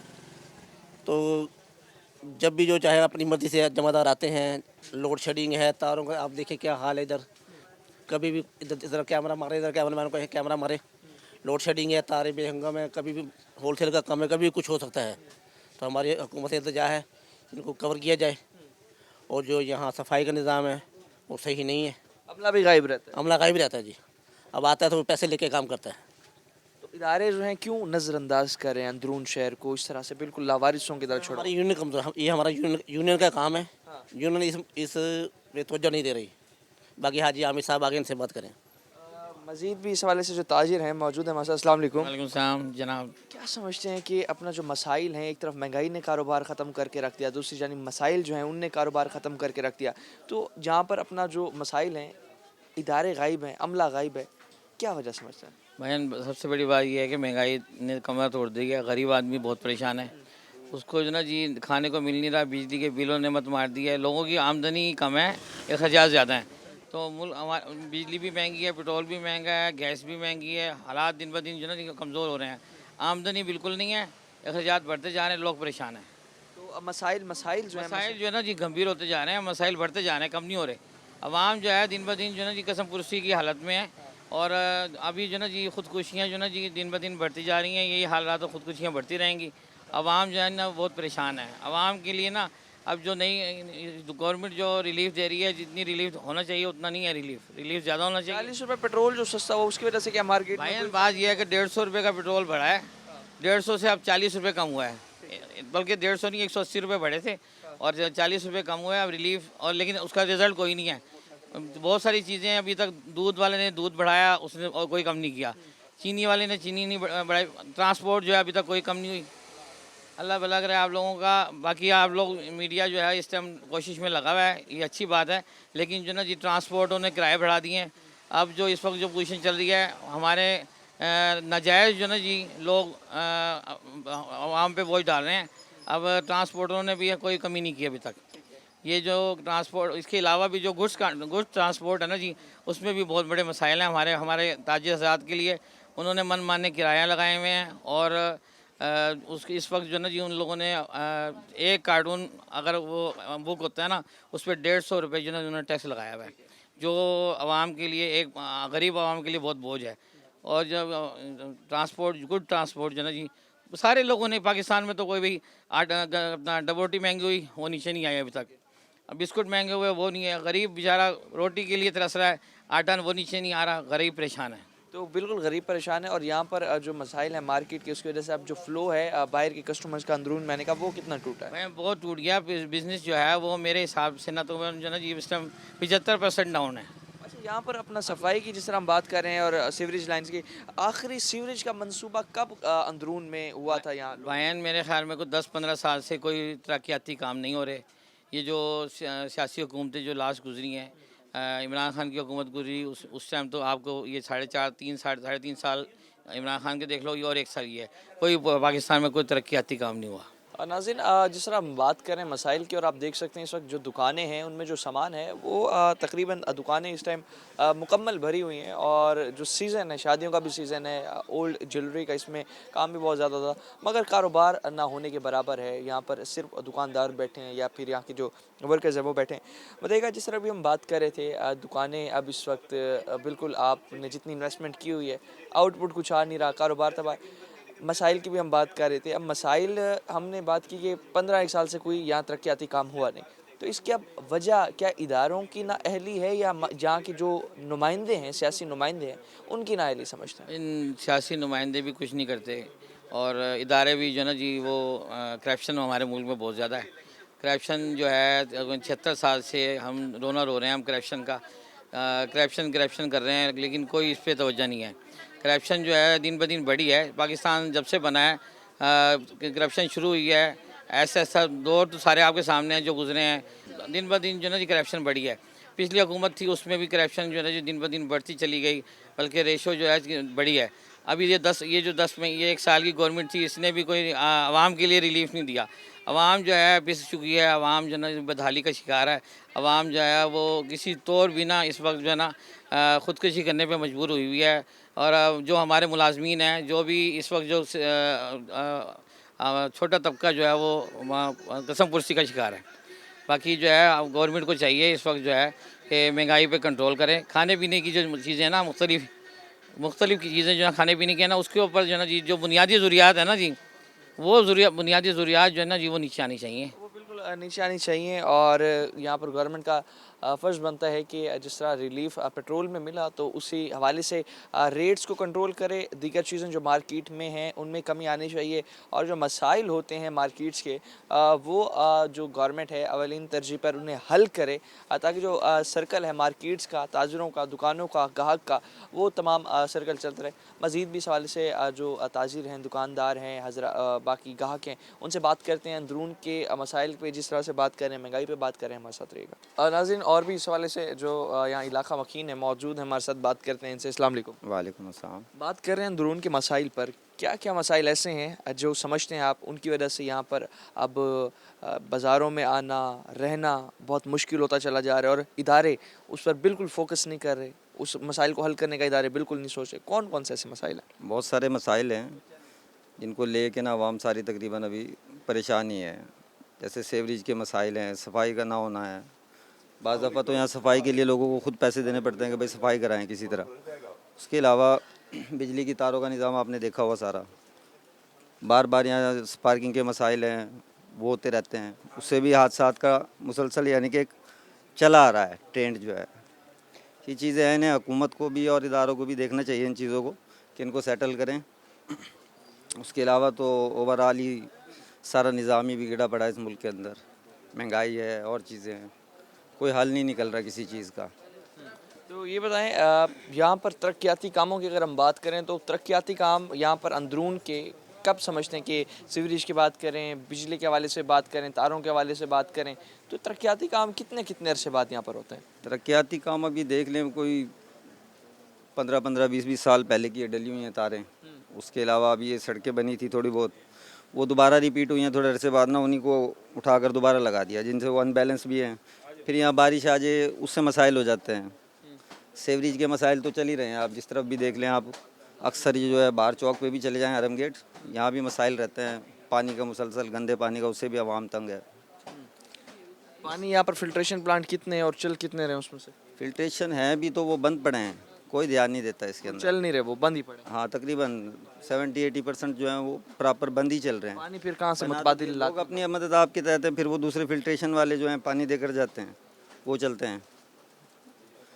तो जब भी जो चाहे अपनी मर्ज़ी से जमादार आते हैं। लोड शेडिंग है, तारों का आप देखें क्या हाल है इधर। कभी भी इधर कैमरा मारे, इधर कैमरा मैन को कैमरा मारे। लोड शेडिंग है, तारे बेहंगम है, कभी भी होलसेल का कम है, कभी भी कुछ हो सकता है। तो हमारी हुकूमत से इल्तिजा है इनको कवर किया जाए। और जो यहाँ सफाई का निज़ाम है वो सही नहीं है। अमला भी गायब रहता है। अमला गायब रहता है जी। अब आता है तो वो पैसे लेके काम करता है। तो इदारे जो हैं क्यों नज़रअंदाज कर रहे हैं अंदरून शहर को, इस तरह से बिल्कुल लावारिसों की तरह छोड़ा। हमारी यूनियन कमजोर, ये हमारा यूनियन का काम है। यूनियन इस पे तवज्जो नहीं दे रही। बाकी हाजी आमिर साहब आगे इनसे बात करें। मज़ीद भी इस हवाले से जो ताजिर हैं मौजूद है। अस्सलाम वालेकुम। वालेकुम सलाम जनाब। क्या समझते हैं कि अपना जो मसाइल हैं, एक तरफ महंगाई ने कारोबार ख़त्म करके रख दिया, दूसरी जानिब मसाइल जो हैं उनने कारोबार ख़त्म करके रख दिया, तो जहाँ पर अपना जो मसाइल हैं इदारे गायब हैं, अमला गायब है, क्या वजह समझते हैं। बहन सबसे बड़ी बात यह है कि महंगाई ने कमर तोड़ दी है। गरीब आदमी बहुत परेशान है, उसको जो ना जी खाने को मिल नहीं रहा, बिजली के बिलों ने मत मार दिया है। लोगों की आमदनी कम है, अखराजात ज़्यादा हैं, तो बिजली भी महंगी है, पेट्रोल भी महंगा है, गैस भी महंगी है, हालात दिन ब दिन जो है ना कमज़ोर हो रहे हैं, आमदनी बिल्कुल नहीं है, अखराजात बढ़ते जा रहे हैं, लोग परेशान हैं। तो मसाइल मसाइल जो है मसाइल जो है ना जी गंभीर होते जा रहे हैं, मसाइल बढ़ते जा रहे हैं, कम नहीं हो रहे। अवाम जो है दिन ब दिन जो है ना जी कसम पुरसी की हालत में है, और अभी जो है ना जी खुदकुशियाँ जो है ना जी दिन ब दिन बढ़ती जा रही हैं, यही हालात तो खुदकुशियाँ बढ़ती रहेंगी। अवाम जो है ना बहुत परेशान है। अवाम के लिए ना अब जो नई गवर्नमेंट जो रिलीफ दे रही है, जितनी रिलीफ होना चाहिए उतना नहीं है, रिलीफ ज़्यादा होना चाहिए। 40 रुपये पेट्रोल जो सस्ता हुआ उसकी वजह से क्या मार्केट में भाई बात यह है कि 150 रुपये का पेट्रोल बढ़ा है, 150 से अब 40 रुपये कम हुआ है, बल्कि 150 नहीं 180 रुपये बढ़े थे और 40 रुपये कम हुआ है अब रिलीफ, और लेकिन उसका रिजल्ट कोई नहीं है। बहुत सारी चीज़ें हैं, अभी तक दूध वाले ने दूध बढ़ाया, उसने और कोई कम नहीं किया, चीनी वाले ने चीनी नहीं बढ़ाई, ट्रांसपोर्ट जो है अभी तक कोई कम नहीं हुई। अल्लाह भला करे आप लोगों का। बाकी आप लोग मीडिया जो है इस टाइम कोशिश में लगा हुआ है, ये अच्छी बात है, लेकिन जो ना जी ट्रांसपोर्टों ने किराए बढ़ा दिए हैं। अब जो इस वक्त जो पोजीशन चल रही है, हमारे नाजायज़ जो ना जी लोग आवाम पे बोझ डाल रहे हैं। अब ट्रांसपोर्टरों ने भी कोई कमी नहीं की अभी तक। ये जो ट्रांसपोर्ट, इसके अलावा भी जो गुड्स ट्रांसपोर्ट है ना जी, उसमें भी बहुत बड़े मसाइल हैं हमारे ताजिर हज़रात के लिए। उन्होंने मनमाने किराया लगाए हुए हैं, और उसके इस वक्त जो ना जी उन लोगों ने एक कार्टून अगर वो बुक होता है ना, उस पर 150 रुपये जो ना उन्होंने टैक्स लगाया हुआ है, जो आवाम के लिए एक गरीब आवाम के लिए बहुत बोझ है। और जब गुड ट्रांसपोर्ट जो ना जी सारे लोगों ने, पाकिस्तान में तो कोई भी अपना डबोटी महंगी हुई वो नीचे नहीं आई अभी तक, अब बिस्कुट महंगे हुए वो नहीं है, गरीब बेचारा रोटी के लिए तरस रहा है, आटा वो नीचे नहीं आ रहा, गरीब परेशान है। तो बिल्कुल गरीब परेशान है। और यहाँ पर जो मसाइल है मार्केट के, उसकी वजह से अब जो फ्लो है बाहर के कस्टमर्स का अंदरून मैंने कहा वो कितना टूटा है? मैं बहुत टूट गया बिज़नेस जो है वो, मेरे हिसाब से ना तो जो ना जी इस टाइम 75% डाउन है। अच्छा, यहाँ पर अपना सफाई की जिस तरह हम बात कर रहे हैं और सीवरेज लाइंस की, आखिरी सीवरेज का मंसूबा कब अंदरून में हुआ था यहाँ? बयान मेरे ख्याल में को 10-15 साल से कोई तरक्याती काम नहीं हो रहे। ये जो सियासी हुकूमतें जो लास्ट गुजरी हैं, इमरान खान की हुकूमत गुजरी, उस टाइम तो आपको ये 3.5 साल इमरान खान के देख लो, ये और 1 साल ये है, कोई पाकिस्तान में कोई तरक्याती काम नहीं हुआ। नाज़रीन, जिस तरह हम बात करें मसाइल की, और आप देख सकते हैं इस वक्त जो दुकानें हैं उनमें जो सामान है वो तकरीबन दुकानें इस टाइम मुकम्मल भरी हुई हैं, और जो सीज़न है, शादियों का भी सीज़न है, ओल्ड ज्वेलरी का इसमें काम भी बहुत ज़्यादा था, मगर कारोबार ना होने के बराबर है। यहाँ पर सिर्फ दुकानदार बैठे हैं या फिर यहाँ के जो वर्कर्स हैं वो बैठे हैं। बताइएगा, जिस तरह भी हम बात कर रहे थे, दुकानें अब इस वक्त बिल्कुल आपने जितनी इन्वेस्टमेंट की हुई है, आउटपुट कुछ आ नहीं रहा, कारोबार तबाह। मसाइल की भी हम बात कर रहे थे। अब मसाइल हमने बात की कि 15-1 साल से कोई यहाँ तरक्याती काम हुआ नहीं, तो इसकी अब वजह क्या इदारों की नाअहली है, या जहाँ के जो नुमाइंदे हैं, सियासी नुमाइंदे हैं, उनकी नाअहली समझते हैं? इन सियासी नुमाइंदे भी कुछ नहीं करते, और इदारे भी जो ना जी वो करप्शन हमारे मुल्क में बहुत ज़्यादा है। करप्शन जो है 76 साल से हम रोना रो रहे हैं, हम करप्शन का करप्शन कर रहे हैं, लेकिन कोई इस पर तवज्जो नहीं है। करप्शन जो है दिन ब दिन बढ़ी है। पाकिस्तान जब से बना है करप्शन शुरू हुई है, ऐसा दौर तो सारे आपके सामने हैं जो गुजरे हैं। दिन ब दिन जो ना जी करप्शन बढ़ी है। पिछली हुकूमत थी उसमें भी करप्शन जो है जो दिन ब दिन बढ़ती चली गई, बल्कि रेशो जो है बढ़ी है। अभी ये 10 में ये 1 साल की गवर्नमेंट थी, इसने भी कोई आवाम के लिए रिलीफ नहीं दिया। आवाम जो है पिस चुकी है, आवाम जो है बदहाली का शिकार है। आवाम जो है वो किसी तौर भी ना इस वक्त जो है ना ख़ुदकुशी करने पे मजबूर हुई हुई है। और जो हमारे मुलाजमीन हैं, जो भी इस वक्त जो छोटा तबका जो है वो कसम पुरसी का शिकार है। बाकी जो है गवर्नमेंट को चाहिए इस वक्त जो है कि महंगाई पे कंट्रोल करें। खाने पीने की जो चीज़ें हैं ना, मुख्तलिफ की चीज़ें जो है खाने पीने की है ना, उसके ऊपर जो है ना जी जो बुनियादी ज़रूरियात है ना जी, वो बुनियादी ज़रूरियात जो है ना जी वो नीचे आनी चाहिए। वो बिल्कुल नीचे आनी चाहिए। और यहाँ पर गवर्नमेंट का फ़र्ज़ बनता है कि जिस तरह रिलीफ पेट्रोल में मिला, तो उसी हवाले से रेट्स को कंट्रोल करे। दीगर चीज़ें जो मार्केट में हैं उनमें कमी आनी चाहिए, और जो मसाइल होते हैं मार्केट्स के वो जो गवर्नमेंट है अवलीन तरजीह पर उन्हें हल करे, ताकि जो सर्कल है मार्केट्स का, ताजरों का, दुकानों का, ग्राहक का, वो तमाम सर्कल चलते रहे। मज़ीद भी इस हवाले से जो ताजिर हैं, दुकानदार हैं, बाकी ग्राहक हैं, उनसे बात करते हैं। अंदरून के मसाइल पे जिस तरह से बात करें, महंगाई पे बात करें, हमारे साथ रहेगा। नाज़रीन, और भी इस हवाले से जो यहाँ इलाका वकील है मौजूद है हमारे साथ, बात करते हैं इनसे। अस्सलाम वालेकुम। वालेकुम अस्सलाम। बात कर रहे हैं अंदरून के मसाइल पर क्या क्या मसाइल ऐसे हैं जो समझते हैं आप उनकी वजह से यहाँ पर अब बाज़ारों में आना रहना बहुत मुश्किल होता चला जा रहा है और इदारे उस पर बिल्कुल फोकस नहीं कर रहे, उस मसाइल को हल करने का इदारे बिल्कुल नहीं सोच रहे? कौन कौन से ऐसे मसाइल हैं? बहुत सारे मसाइल हैं जिनको लेके ना आवाम सारी तकरीबन अभी परेशानी है। जैसे सेवरेज के मसाइल हैं, सफाई का ना होना है। बाज़ दफ़ा तो यहाँ सफाई के लिए लोगों को खुद पैसे देने पड़ते हैं कि भाई सफाई कराएं किसी तरह। उसके अलावा बिजली की तारों का निज़ाम आपने देखा हुआ सारा, बार बार यहाँ पार्किंग के मसाइल हैं वो होते रहते हैं, उससे भी हादसात का मुसलसल यानी कि एक चला आ रहा है ट्रेंड जो है। ये चीज़ें हैं, इन्हें हुकूमत को भी और इदारों को भी देखना चाहिए इन चीज़ों को कि इनको सेटल करें। उसके अलावा तो ओवरऑल ही सारा निज़ाम ही बिगड़ा पड़ा है इस मुल्क के अंदर। महंगाई है और चीज़ें हैं, कोई हल नहीं निकल रहा किसी चीज़ का। तो ये बताएं, यहाँ पर तरक्याती कामों की अगर हम बात करें तो तरक्याती काम यहाँ पर अंदरून के कब समझते हैं कि सीवरेज की बात करें, बिजली के हवाले से बात करें, तारों के हवाले से बात करें, तो तरक्याती काम कितने कितने अरसे बाद यहाँ पर होते हैं? तरक्याती काम अभी देख लें कोई 15-15, 20-20 साल पहले की ये डली हुई हैं तारें। उसके अलावा अभी ये सड़कें बनी थी थोड़ी बहुत, वो दोबारा रिपीट हुई हैं थोड़े अरसे बाद ना, उन्हीं को उठाकर दोबारा लगा दिया जिनसे वो अनबैलेंस भी हैं। फिर यहाँ बारिश आ जाए उससे मसाइल हो जाते हैं। सेवरेज के मसाइल तो चल ही रहे हैं, आप जिस तरफ भी देख लें आप, अक्सर ये जो है बाहर चौक पे भी चले जाएं हरम गेट, यहाँ भी मसाइल रहते हैं पानी का मुसलसल, गंदे पानी का, उससे भी आवाम तंग है। पानी यहाँ पर फिल्ट्रेशन प्लांट कितने हैं और चल कितने रहे उसमें से? फिल्ट्रेशन है भी तो वो बंद पड़े हैं, कोई ध्यान नहीं देता इसके अंदर। चल नहीं रहे, वो बंद ही पड़े। हाँ तकरीबन 70-80% जो है वो प्रॉपर बंद ही चल रहे हैं। पानी फिर कहाँ से बनाते मुतबादिल लोग लाते? अपनी मदद आपके तहत है, फिर वो दूसरे फिल्ट्रेशन वाले जो हैं पानी देकर जाते हैं वो चलते हैं।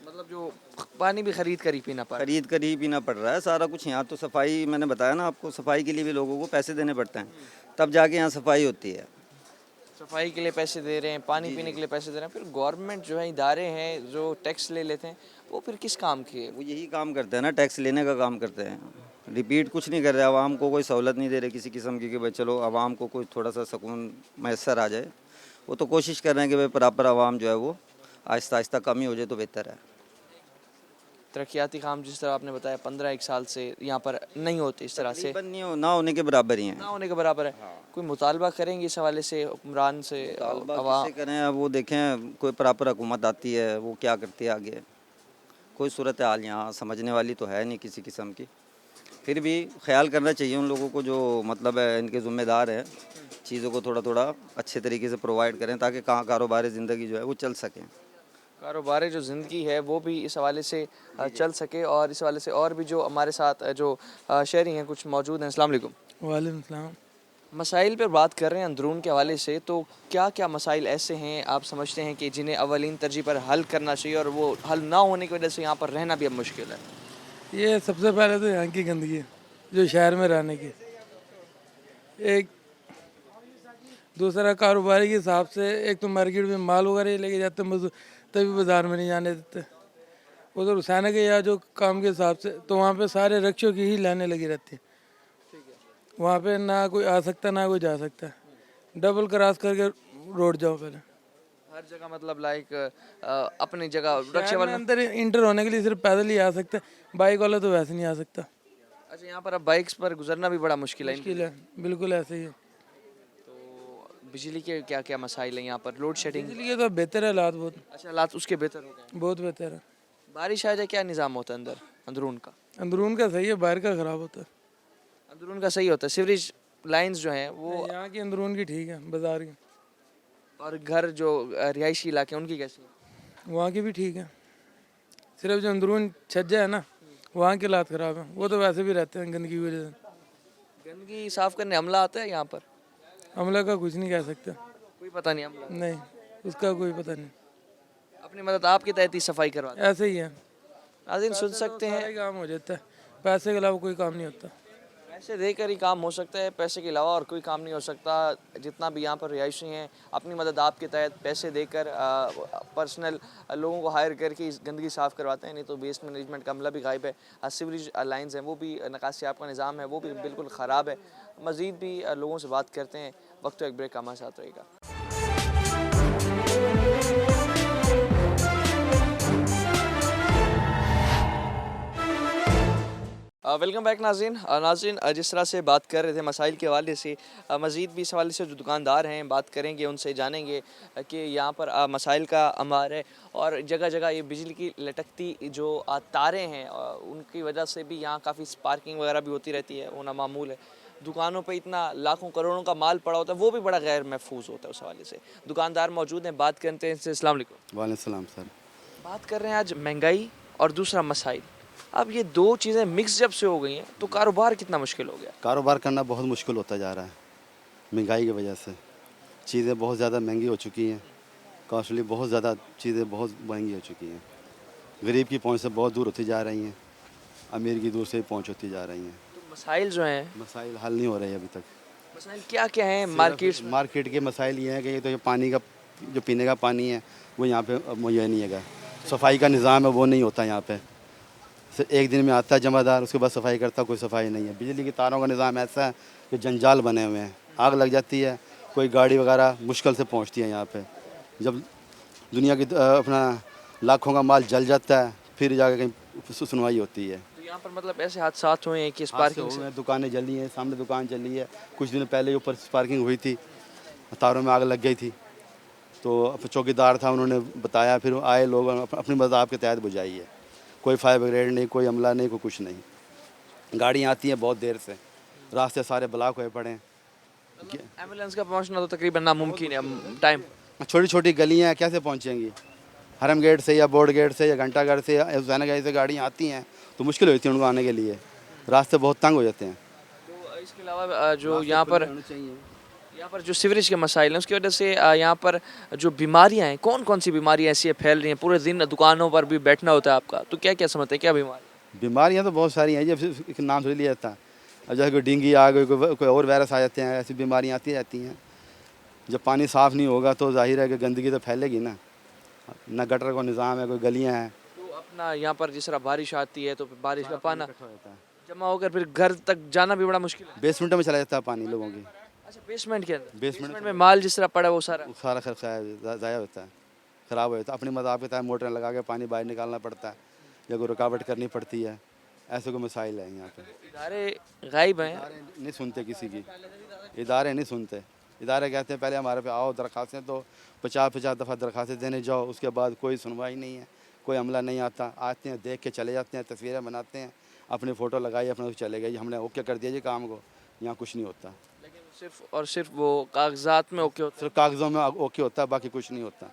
मतलब जो पानी भी खरीद कर ही पीना पड़ रहा है। खरीद कर ही पीना पड़ रहा है सारा कुछ। यहाँ तो सफाई, मैंने बताया ना आपको, सफाई के लिए भी लोगों को पैसे देने पड़ते हैं तब जाके यहाँ सफाई होती है। सफाई के लिए पैसे दे रहे हैं, पानी पीने के लिए पैसे दे रहे हैं, फिर गवर्नमेंट जो है इदारे हैं जो टैक्स ले लेते हैं, वो फिर किस काम के है? वो यही काम करते हैं ना, टैक्स लेने का काम करते हैं। रिपीट कुछ नहीं कर रहे, आवाम को कोई सहूलत नहीं दे रहे किसी किस्म की कि भाई चलो आवाम को कोई थोड़ा सा सुकून मैसर आ जाए। वो तो कोशिश कर रहे हैं कि भाई प्रॉपर आवाम जो है वो आहिस्ता आहिस्ता कम ही हो जाए तो बेहतर है। तरक्याती काम जिस तरह आपने बताया 15-1 साल से यहाँ पर नहीं होते इस तरह से, तकरीबन नहीं हो, ना होने के बराबर ही हैं। ना होने के बराबर है। कोई मुतालबा करेंगे इस हवाले से हुक्मरान से? किससे करें, अब वो देखें कोई प्रॉपर हुकूमत आती है वो क्या करती है आगे। कोई सूरत हाल यहाँ समझने वाली तो है नहीं किसी किस्म की। फिर भी ख्याल करना चाहिए उन लोगों को जो मतलब है इनके ज़िम्मेदार हैं, चीज़ों को थोड़ा थोड़ा अच्छे तरीके से प्रोवाइड करें ताकि कहाँ कारोबार ज़िंदगी जो है वो चल सकें। कारोबार जो ज़िंदगी है वो भी इस हवाले से चल सके। और इस हवाले से और भी जो हमारे साथ जो शहरी हैं कुछ मौजूद हैं। अस्सलाम वालेकुम। वालेकुम सलाम। मसाइल पर बात कर रहे हैं अंदरून के हवाले से, तो क्या क्या मसाइल ऐसे हैं आप समझते हैं कि जिन्हें अवलीन तरजीह पर हल करना चाहिए और वो हल ना होने की वजह से यहाँ पर रहना भी अब मुश्किल है? ये सबसे पहले तो यहाँ की गंदगी है जो शहर में रहने की, एक दूसरा कारोबारी के हिसाब से, एक तो मार्केट में माल वगैरह लेके जाते हैं तभी बाज़ार में नहीं जाने देते। उधर हुसैन के या जो काम के हिसाब से तो वहाँ पे सारे रिक्शों की ही लाइनें लगी रहती हैं। वहाँ पे ना कोई आ सकता ना कोई जा सकता, डबल क्रॉस करके रोड जाओ पहले। हर जगह मतलब लाइक अपनी जगह रक्षा शहर में वाला। अंदर इंटर होने के लिए सिर्फ पैदल ही आ सकता है, बाइक वाला तो वैसे नहीं आ सकता। अच्छा, यहाँ पर अब बाइक्स पर गुजरना भी बड़ा मुश्किल है। मुश्किल है, बिल्कुल ऐसे ही है। बिजली के क्या क्या मसाइल हैं यहाँ पर? Load shedding? बिजली के तो बेहतर है हालात बहुत, अच्छा, हालात उसके बेहतर हो गए? बहुत बेहतर है। बारिश आ जाए क्या निज़ाम होता है अंदरून का? अंदरून का सही है, बाहर का ख़राब होता है। अंदरून का सही होता है। सीवरेज लाइंस जो हैं वो यहाँ की अंदरून की ठीक है, बाजार की। और घर जो रिहायशी इलाके हैं उनकी कैसी है? वहाँ की भी ठीक है, सिर्फ जो अंदरून छज्जा है ना वहाँ के हालात ख़राब हैं। वो तो वैसे भी रहते हैं गंदगी की वजह से। गंदगी साफ़ करने अमला आता है यहाँ पर? हमला का कुछ नहीं कह सकते, कोई पता नहीं अमला? नहीं उसका कोई पता नहीं, अपनी मदद आपके तहत ही सफाई करवाते हैं? ऐसे ही है। नाज़रीन सुन सकते हैं, सारे काम हो जाता है, पैसे के अलावा कोई काम नहीं होता। पैसे देकर ही काम हो सकता है, पैसे के अलावा और कोई काम नहीं हो सकता। जितना भी यहाँ पर रिहायशी हैं अपनी मदद आपके तहत पैसे देकर पर्सनल लोगों को हायर करके इस गंदगी साफ़ करवाते हैं। नहीं तो वेस्ट मैनेजमेंट का अमला भी गायब है। सीवरेज लाइन्स हैं वो भी, निकासियाब का निज़ाम है वो भी बिल्कुल ख़राब है। मज़ीद भी लोगों से बात करते हैं, वक्त एक ब्रेक का हमारे साथ रहेगा। वेलकम बैक नाज़रीन। नाज़रीन, जिस तरह से बात कर रहे थे मसाइल के हवाले से, मज़ीद भी इस हवाले से जो दुकानदार हैं बात करेंगे, उनसे जानेंगे कि यहाँ पर मसाइल का अंबार है और जगह जगह ये बिजली की लटकती जो तारें हैं उनकी वजह से भी यहाँ काफ़ी स्पार्किंग वगैरह भी होती रहती है, होना मामूल है। दुकानों पे इतना लाखों करोड़ों का माल पड़ा होता है, वो भी बड़ा गैर महफूज होता है उस हवाले से। दुकानदार मौजूद हैं, बात करते हैं इनसे। अस्सलाम वालेकुम। वालेकुम सलाम सर। बात कर रहे हैं आज महंगाई और दूसरा मसाइल। अब ये दो चीज़ें मिक्स जब से हो गई हैं तो कारोबार कितना मुश्किल हो गया। कारोबार करना बहुत मुश्किल होता जा रहा है महंगाई की वजह से। चीज़ें बहुत ज़्यादा महंगी हो चुकी हैं, कॉस्टली बहुत ज़्यादा चीज़ें बहुत महंगी हो चुकी हैं। गरीब की पहुंच से बहुत दूर होती जा रही हैं, अमीर की दूर से पहुंच होती जा रही हैं। तो मसाइल जो हैं, मसाइल हल नहीं हो रहे अभी तक। मसाइल क्या क्या हैं मार्केट के मसाइल ये हैं कि ये तो ये पानी का जो पीने का पानी है वो यहाँ पे मुहैया नहीं है। सफाई का निज़ाम है वो नहीं होता यहाँ पे। सिर्फ एक दिन में आता है जमादार, उसके बाद सफाई करता, कोई सफाई नहीं है। बिजली की तारों का निज़ाम ऐसा है कि जंजाल बने हुए हैं, आग लग जाती है, कोई गाड़ी वगैरह मुश्किल से पहुँचती है यहाँ पे। जब दुनिया की अपना लाखों का माल जल जाता है फिर जाकर कहीं सुनवाई होती है। तो यहाँ पर मतलब ऐसे हादसात हुए हैं कि स्पार्किंग से दुकानें जली हैं, सामने दुकान जली है। कुछ दिन पहले ऊपर स्पार्किंग हुई थी, तारों में आग लग गई थी, तो चौकीदार था, उन्होंने बताया, फिर आए लोग अपनी मदाद के तहत बुझाई है। कोई फायर ब्रिगेड नहीं, कोई अमला नहीं, कोई कुछ नहीं। गाड़ियाँ आती हैं बहुत देर से, रास्ते सारे ब्लॉक हुए पड़े हैं। एम्बुलेंस का पहुँचना तो तकरीबन नामुमकिन है। टाइम छोटी छोटी गलियाँ कैसे पहुँचेंगी? हरम गेट से या बोर्ड गेट से या घंटाघर से या हुसैना गेट से गाड़ियाँ आती हैं तो मुश्किल होती है उनको आने के लिए, रास्ते बहुत तंग हो जाते हैं। तो इसके अलावा जो यहाँ पर जो सीवरेज के मसाइल हैं उसकी वजह से यहाँ पर जो बीमारियाँ हैं, कौन कौन सी बीमारियाँ ऐसी फैल रही हैं? पूरे दिन दुकानों पर भी बैठना होता है आपका, तो क्या क्या समझते हैं, क्या बीमारी? बीमारियाँ तो बहुत सारी हैं, जब एक नाम थोड़ी लिया जाता है। अब जैसे कोई डेंगू आ गई, कोई और वायरस आ जाते हैं, ऐसी बीमारियाँ आती रहती हैं। जब पानी साफ़ नहीं होगा तो जाहिर है कि गंदगी तो फैलेगी ना गटर का निज़ाम है, कोई गलियाँ हैं। तो अपना यहाँ पर जिस तरह बारिश आती है तो बारिश का पानी जमा होकर फिर घर तक जाना भी बड़ा मुश्किल है। बेसमेंट में चला जाता है पानी लोगों की। अच्छा, बेसमेंट के अंदर? बेसमेंट में माल जिस तरह पड़ा है वो सारा ज़ाया होता है, ख़राब हो जाता है। अपनी मदाद के तहत मोटर लगा के पानी बाहर निकालना पड़ता है या कोई रुकावट करनी पड़ती है। ऐसे कोई मसाइल है यहाँ पे। इदारे गायब हैं, नहीं सुनते किसी की, इदारे नहीं सुनते। इदारे कहते हैं पहले हमारे पे आओ, दरखास्तें तो 50-50 दफ़ा दरखास्तें देने जाओ, उसके बाद कोई सुनवाई नहीं है, कोई अमला नहीं आता। आते हैं, देख के चले जाते हैं, तस्वीरें बनाते हैं, अपनी फ़ोटो लगाई, अपना चले गए, हमने ओके कर दिया जी काम को। यहाँ कुछ नहीं होता, लेकिन सिर्फ और सिर्फ वो कागजात में ओके होता है। सिर्फ कागज़ों में ओके होता है, बाकी कुछ नहीं होता।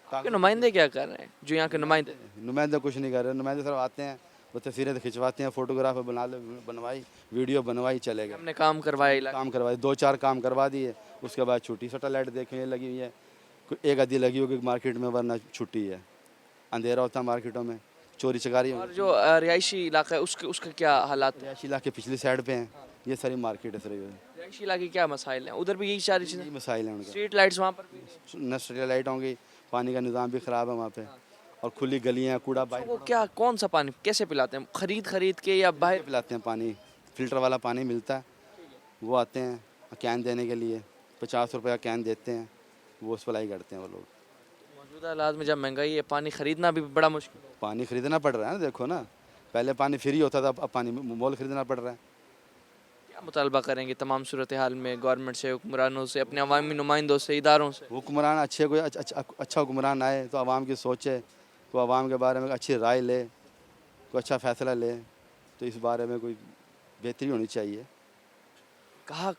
आपके नुमाइंदे क्या कर रहे हैं, जो यहाँ के नुमाइंदे कुछ नहीं कर रहे। नुमाइंदे सिर्फ आते हैं, वो तस्वीरें खिंचवाते हैं, फोटोग्राफर बनवाई, वीडियो बनवाई, चले गए। हमने काम करवाए 2-4 काम करवा दिए, उसके बाद छुट्टी। सैटेलाइट देखने लगी हुई है, एक आधी लगी होगी मार्केट में, वरना छुट्टी है। अंधेरा होता है मार्केटों में, चोरी चकारी। और जो रिहायशी इलाका है उसका क्या हालात है? रिहायशी इलाके पिछली साइड पे हैं, ये सारी मार्केट है। सर रिहायशी इलाके क्या मसाइल हैं? उधर भी यही सारी चीज़ें मसाइल हैं उनके। स्ट्रीट लाइट्स वहाँ पर भी न स्ट्रीट लाइट होंगी, पानी का निज़ाम भी ख़राब है वहाँ पे, और खुली गलियाँ, कूड़ा बाहर। वो क्या, कौन सा पानी कैसे पिलाते हैं? खरीद के या बाहर पिलाते हैं पानी? फ़िल्टर वाला पानी मिलता है, वो आते हैं कैन देने के लिए, 50 रुपये का कैन देते हैं, वो सप्लाई करते हैं वो लोग। मौजूदा हालात में जब महंगाई है, पानी ख़रीदना भी बड़ा मुश्किल है। पानी ख़रीदना पड़ रहा है ना, देखो ना, पहले पानी फ्री होता था, अब पानी मोल ख़रीदना पड़ रहा है। क्या मुतालबा करेंगे तमाम सूरत हाल में गवर्नमेंट से, हुक्मरानों से, अपने अवामी नुमाइंदों से, इदारों से? हुक्मरान अच्छे, कोई अच्छा हुक्मरान आए तो आवाम की सोचे, तो आवाम के बारे में अच्छी राय ले, कोई अच्छा फ़ैसला ले, तो इस बारे में कोई बेहतरी होनी चाहिए। कहा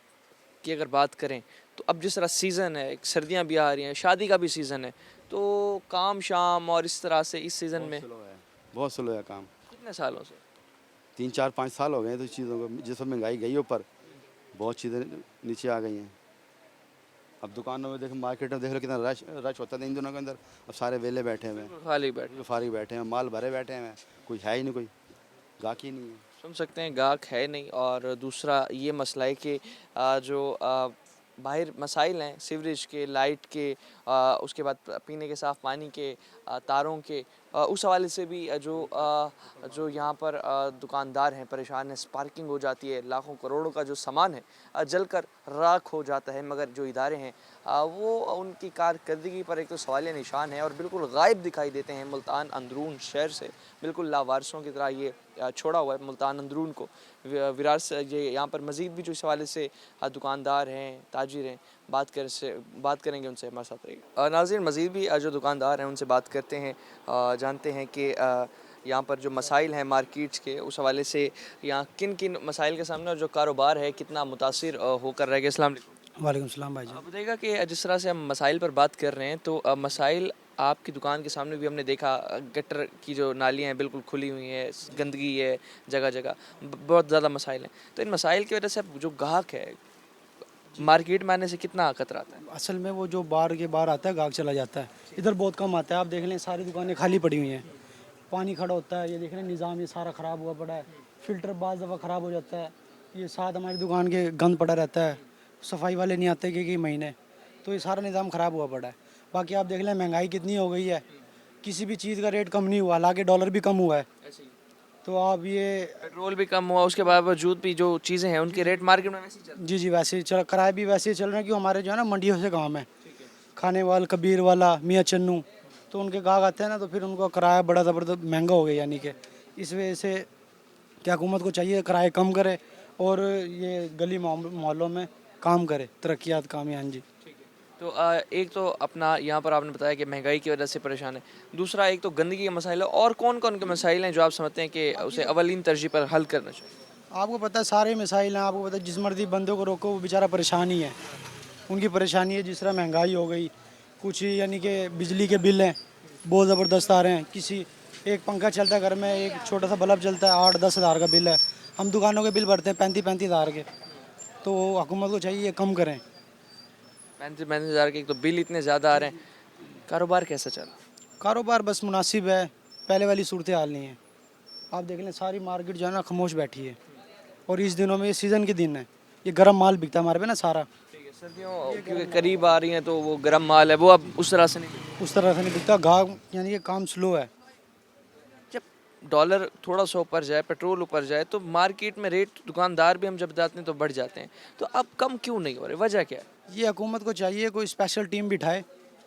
कि अगर बात करें तो अब जिस तरह सीज़न है, सर्दियाँ भी आ रही हैं, शादी का भी सीज़न है, तो काम शाम और इस तरह से इस सीज़न में बहुत स्लो है काम। कितने सालों से? 3-4-5 साल हो गए तो चीज़ों को, जिस महंगाई गई ऊपर, बहुत चीज़ें नीचे आ गई हैं। अब दुकानों में देखो, मार्केट में देख लो कितना रश होता था इन दिनों के अंदर। अब सारे वेले बैठे हुए हैं, फारिग बैठे हैं, माल भरे बैठे हैं, कोई है ही नहीं, कोई गाहक ही नहीं है। सुन सकते हैं गाहक है नहीं। और दूसरा ये मसला है कि जो बाहर मसाइल हैं सीवरेज के, लाइट के उसके बाद पीने के साफ़ पानी के, तारों के, उस हवाले से भी जो यहाँ पर दुकानदार हैं परेशान हैं। स्पार्किंग हो जाती है, लाखों करोड़ों का जो सामान है जलकर राख हो जाता है, मगर जो इदारे हैं वो उनकी कारकर्दगी पर एक तो सवालिया निशान है और बिल्कुल गायब दिखाई देते हैं। मुल्तान अंदरून शहर से बिल्कुल लावारिसों की तरह ये छोड़ा हुआ है मुल्तान अंदरून को। विरासत ये यहाँ पर मज़ीद भी जो इस हवाले से दुकानदार हैं, ताजिर हैं, बात करेंगे उनसे, हमारे साथ रहिएगा। नाज़रीन, मज़ीद भी जो दुकानदार हैं उनसे बात करते हैं, जानते हैं कि यहाँ पर जो मसाइल हैं मार्केट्स के, उस हवाले से यहाँ किन किन मसाइल के सामने और जो कारोबार है कितना मुतासिर होकर रह गया। अस्सलाम वालेकुम। वालेकुम सलाम भाई आप बताइएगा कि जिस तरह से हम मसाइल पर बात कर रहे हैं तो मसाइल आपकी दुकान के सामने भी हमने देखा, गटर की जो नालियाँ हैं बिल्कुल खुली हुई हैं, गंदगी है जगह जगह, बहुत ज़्यादा मसाइल हैं। तो इन मसाइल की वजह से अब जो ग्राहक है मार्केट में आने से कितना कतराता है? असल में वो जो बाहर के बाहर आता है गाहक चला जाता है, इधर बहुत कम आता है। आप देख लें सारी दुकानें खाली पड़ी हुई हैं, पानी खड़ा होता है, ये देख लें निज़ाम ये सारा ख़राब हुआ पड़ा है, फ़िल्टर बाज़ दफ़ा ख़राब हो जाता है, ये साथ हमारी दुकान के गंद पड़ा रहता है, सफाई वाले नहीं आते कई महीने, तो ये सारा निज़ाम ख़राब हुआ पड़ा है। बाकी आप देख लें महंगाई कितनी हो गई है, किसी भी चीज़ का रेट कम नहीं हुआ, हालांकि डॉलर भी कम हुआ है। तो आप ये पेट्रोल भी कम हुआ, उसके बावजूद भी जो चीज़ें हैं उनके रेट मार्केट में वैसे ही चल रहे हैं। जी वैसे ही चल, किराए भी वैसे ही चल रहे हैं, क्योंकि हमारे जो है ना मंडियों से काम है, खाने वाल कबीर वाला मियाँ चन्नू, तो उनके गाहक आते हैं ना, तो फिर उनको किराया बड़ा ज़बरदस्त महंगा हो गया। यानी कि इस वजह से क्या हुकूमत को चाहिए किराए कम करे और ये गली मोहल्लों में काम करे, तरक्यात काम है। हाँ जी। तो एक तो अपना यहाँ पर आपने बताया कि महंगाई की वजह से परेशान है, दूसरा एक तो गंदगी के मसाइल है, और कौन कौन के मसाइल हैं जो आप समझते हैं कि उसे अवलीन तरजीह पर हल करना चाहिए? आपको पता है सारे मसाइल हैं, आपको पता है जिस मर्जी बंदों को रोको वो बेचारा परेशानी है, उनकी परेशानी है। जिस तरह महंगाई हो गई, कुछ यानी कि बिजली के बिल हैं बहुत ज़बरदस्त आ रहे हैं, किसी एक पंखा चलता है घर में, एक छोटा सा बल्ब चलता है, 8-10 हज़ार का बिल है। हम दुकानों के बिल भरते हैं 35-35 हज़ार के, तो हुकूमत को चाहिए ये कम करें। 35 हज़ार के एक तो बिल इतने ज़्यादा आ रहे हैं, कारोबार कैसा चल रहा है? कारोबार बस मुनासिब है, पहले वाली सूरत हाल नहीं है। आप देख लें सारी मार्केट जो है ना खामोश बैठी है, और इस दिनों में ये सीज़न के दिन है, ये गर्म माल बिकता है हमारे पे ना सारा। सर्दियों क्योंकि करीब आ रही हैं तो वो गर्म माल है, वो अब उस तरह से नहीं बिकता, गाहक यानी कि काम स्लो है। जब डॉलर थोड़ा सा ऊपर जाए, पेट्रोल ऊपर जाए, तो मार्केट में रेट दुकानदार भी हम जब जाते हैं तो बढ़ जाते हैं, तो अब कम क्यों नहीं हो रहे, वजह क्या है? ये हुकूमत को चाहिए कोई स्पेशल टीम बिठाए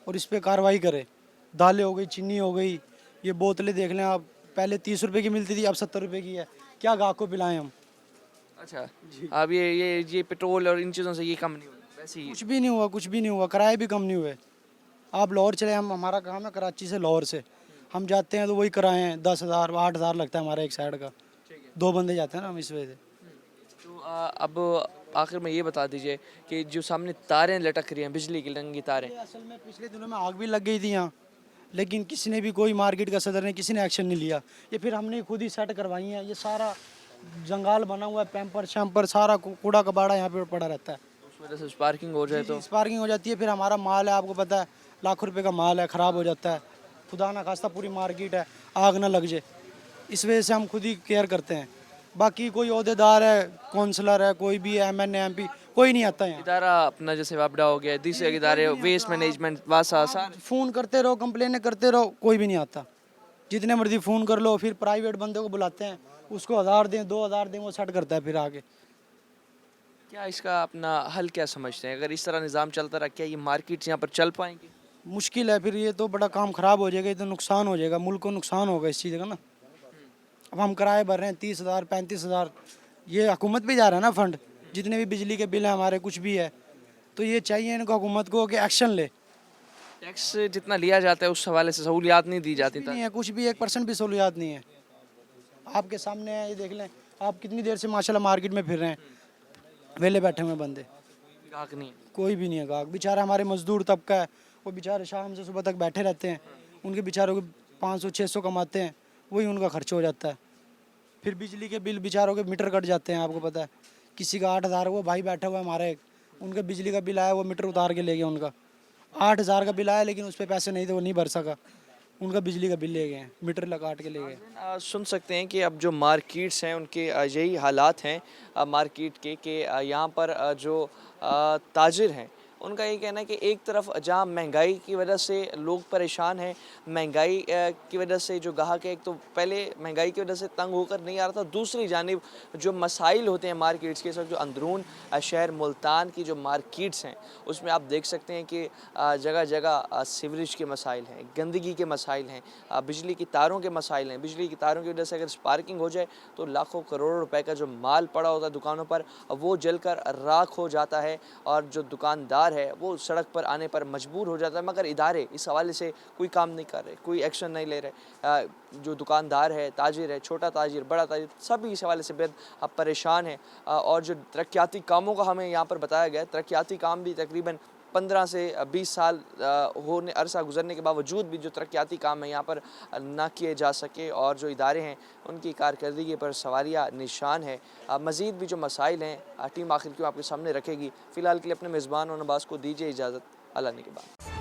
और इस पर कार्रवाई करे। दालें हो गई, चीनी हो गई, ये बोतलें देख लें आप, पहले 30 रुपए की मिलती थी, अब 70 रुपए की है, क्या गाहक को पिलाएं हम? अच्छा, अब ये पेट्रोल और इन चीज़ों से ये कम नहीं हुआ, वैसे ही कुछ भी नहीं हुआ, कुछ भी नहीं हुआ, किराए भी कम नहीं हुए। आप लाहौर चले, हम हमारा काम है कराची से लाहौर से, हम जाते हैं तो वही किराए हैं 10,000 8,000 लगता है हमारा एक साइड का, 2 बंदे जाते हैं ना हम, इस वजह से। तो अब आखिर में ये बता दीजिए कि जो सामने तारें लटक रही हैं, बिजली की नंगी तारें, असल में पिछले दिनों में आग भी लग गई थी यहाँ, लेकिन किसी ने भी, कोई मार्केट का सदर ने, किसी ने एक्शन नहीं लिया। ये फिर हमने खुद ही सेट करवाई हैं, ये सारा जंगाल बना हुआ है, पैम्पर शैम्पर सारा कूड़ा कबाड़ा यहाँ पे पड़ा रहता है, उस वजह से स्पार्किंग हो जाए तो स्पार्किंग हो जाती है। फिर हमारा माल है, आपको पता है लाखों रुपए का माल है, ख़राब हो जाता है। खुदा ना खास्ता पूरी मार्केट है, आग ना लग जाए, इस वजह से हम खुद ही केयर करते हैं। बाकी कोई अहदेदार है, काउंसलर है, कोई भी है, MNA MP, कोई नहीं आता है। इदारा अपना जैसे वापडा हो गया, दूसरे इदारे, वेस्ट मैनेजमेंट, वासा, सारे फ़ोन करते रहो, कंप्लेन करते रहो, कोई भी नहीं आता। जितने मर्जी फ़ोन कर लो, फिर प्राइवेट बंदे को बुलाते हैं, उसको 1000 दें 2000 दें, वो सेट करता है फिर आगे। क्या इसका अपना हल क्या समझते हैं? अगर इस तरह निज़ाम चलता रहा, क्या ये मार्केट्स यहाँ पर चल पाएंगी? मुश्किल है, फिर ये तो बड़ा काम ख़राब हो जाएगा, ये तो नुकसान हो जाएगा, मुल्क को नुकसान होगा इस चीज़ का ना। अब हम किराए भर रहे हैं 30,000 35,000, ये हुकूमत पे जा रहा है ना फंड, जितने भी बिजली के बिल हैं हमारे, कुछ भी है, तो ये चाहिए इनको हुकूमत को कि एक्शन ले। टैक्स जितना लिया जाता है उस हवाले से सहूलियात नहीं दी जाती। नहीं है कुछ भी, 1% भी सहूलियात नहीं है। आपके सामने है, ये देख लें आप, कितनी देर से माशाल्लाह मार्केट में फिर रहे हैं, वेले बैठे हुए बंदे, गाहक नहीं है, कोई भी नहीं है गाहक। बेचारा हमारे मजदूर तबका है, वो बेचारे शाम से सुबह तक बैठे रहते हैं, उनके बेचारों के 500-600 कमाते हैं, वही उनका खर्च हो जाता है। फिर बिजली के बिल बेचारों के मीटर कट जाते हैं, आपको पता है, किसी का 8,000, वो भाई बैठा हुआ है हमारा एक, उनका बिजली का बिल आया, वो मीटर उतार के ले गया, उनका 8,000 का बिल आया, लेकिन उस पर पैसे नहीं थे, वो नहीं भर सका, उनका बिजली का बिल ले गए हैं, मीटर लगा काट के ले गए। सुन सकते हैं कि अब जो मार्केट्स हैं उनके यही हालात हैं मार्केट के, कि यहाँ पर जो ताजिर हैं उनका ये कहना है कि एक तरफ जहाँ महंगाई की वजह से लोग परेशान हैं, महंगाई की वजह से जो ग्राहक है, एक तो पहले महंगाई की वजह से तंग होकर नहीं आ रहा था, दूसरी जानिब जो मसाइल होते हैं मार्केट्स के, सब जो अंदरून शहर मुल्तान की जो मार्केट्स हैं उसमें आप देख सकते हैं कि जगह जगह सीवरेज के मसाइल हैं, गंदगी के मसाइल हैं, बिजली की तारों के मसाइल हैं। बिजली की तारों की वजह से अगर स्पार्किंग हो जाए तो लाखों करोड़ों रुपए का जो माल पड़ा होता है दुकानों पर वो जलकर राख हो जाता है और जो दुकानदार है वो सड़क पर आने पर मजबूर हो जाता है। मगर इदारे इस हवाले से कोई काम नहीं कर रहे, कोई एक्शन नहीं ले रहे। जो दुकानदार है, ताजिर है, छोटा ताजिर, बड़ा ताजिर, सभी इस हवाले से बेहद परेशान हैं। और जो तरक्याती कामों का हमें यहाँ पर बताया गया, तरक्याती काम भी तकरीबन 15 से 20 साल होने अरसा गुजरने के बावजूद भी जो तरक्याती काम है यहाँ पर ना किए जा सके और जो इदारे हैं उनकी कारकर्दगी पर सवालिया निशान है। मज़ीद भी जो मसाइल हैं टीम आखिर क्यों आपके सामने रखेगी। फ़िलहाल के लिए अपने मेज़बान और नबाज को दीजिए इजाज़त। अल्लाह ने के बाद।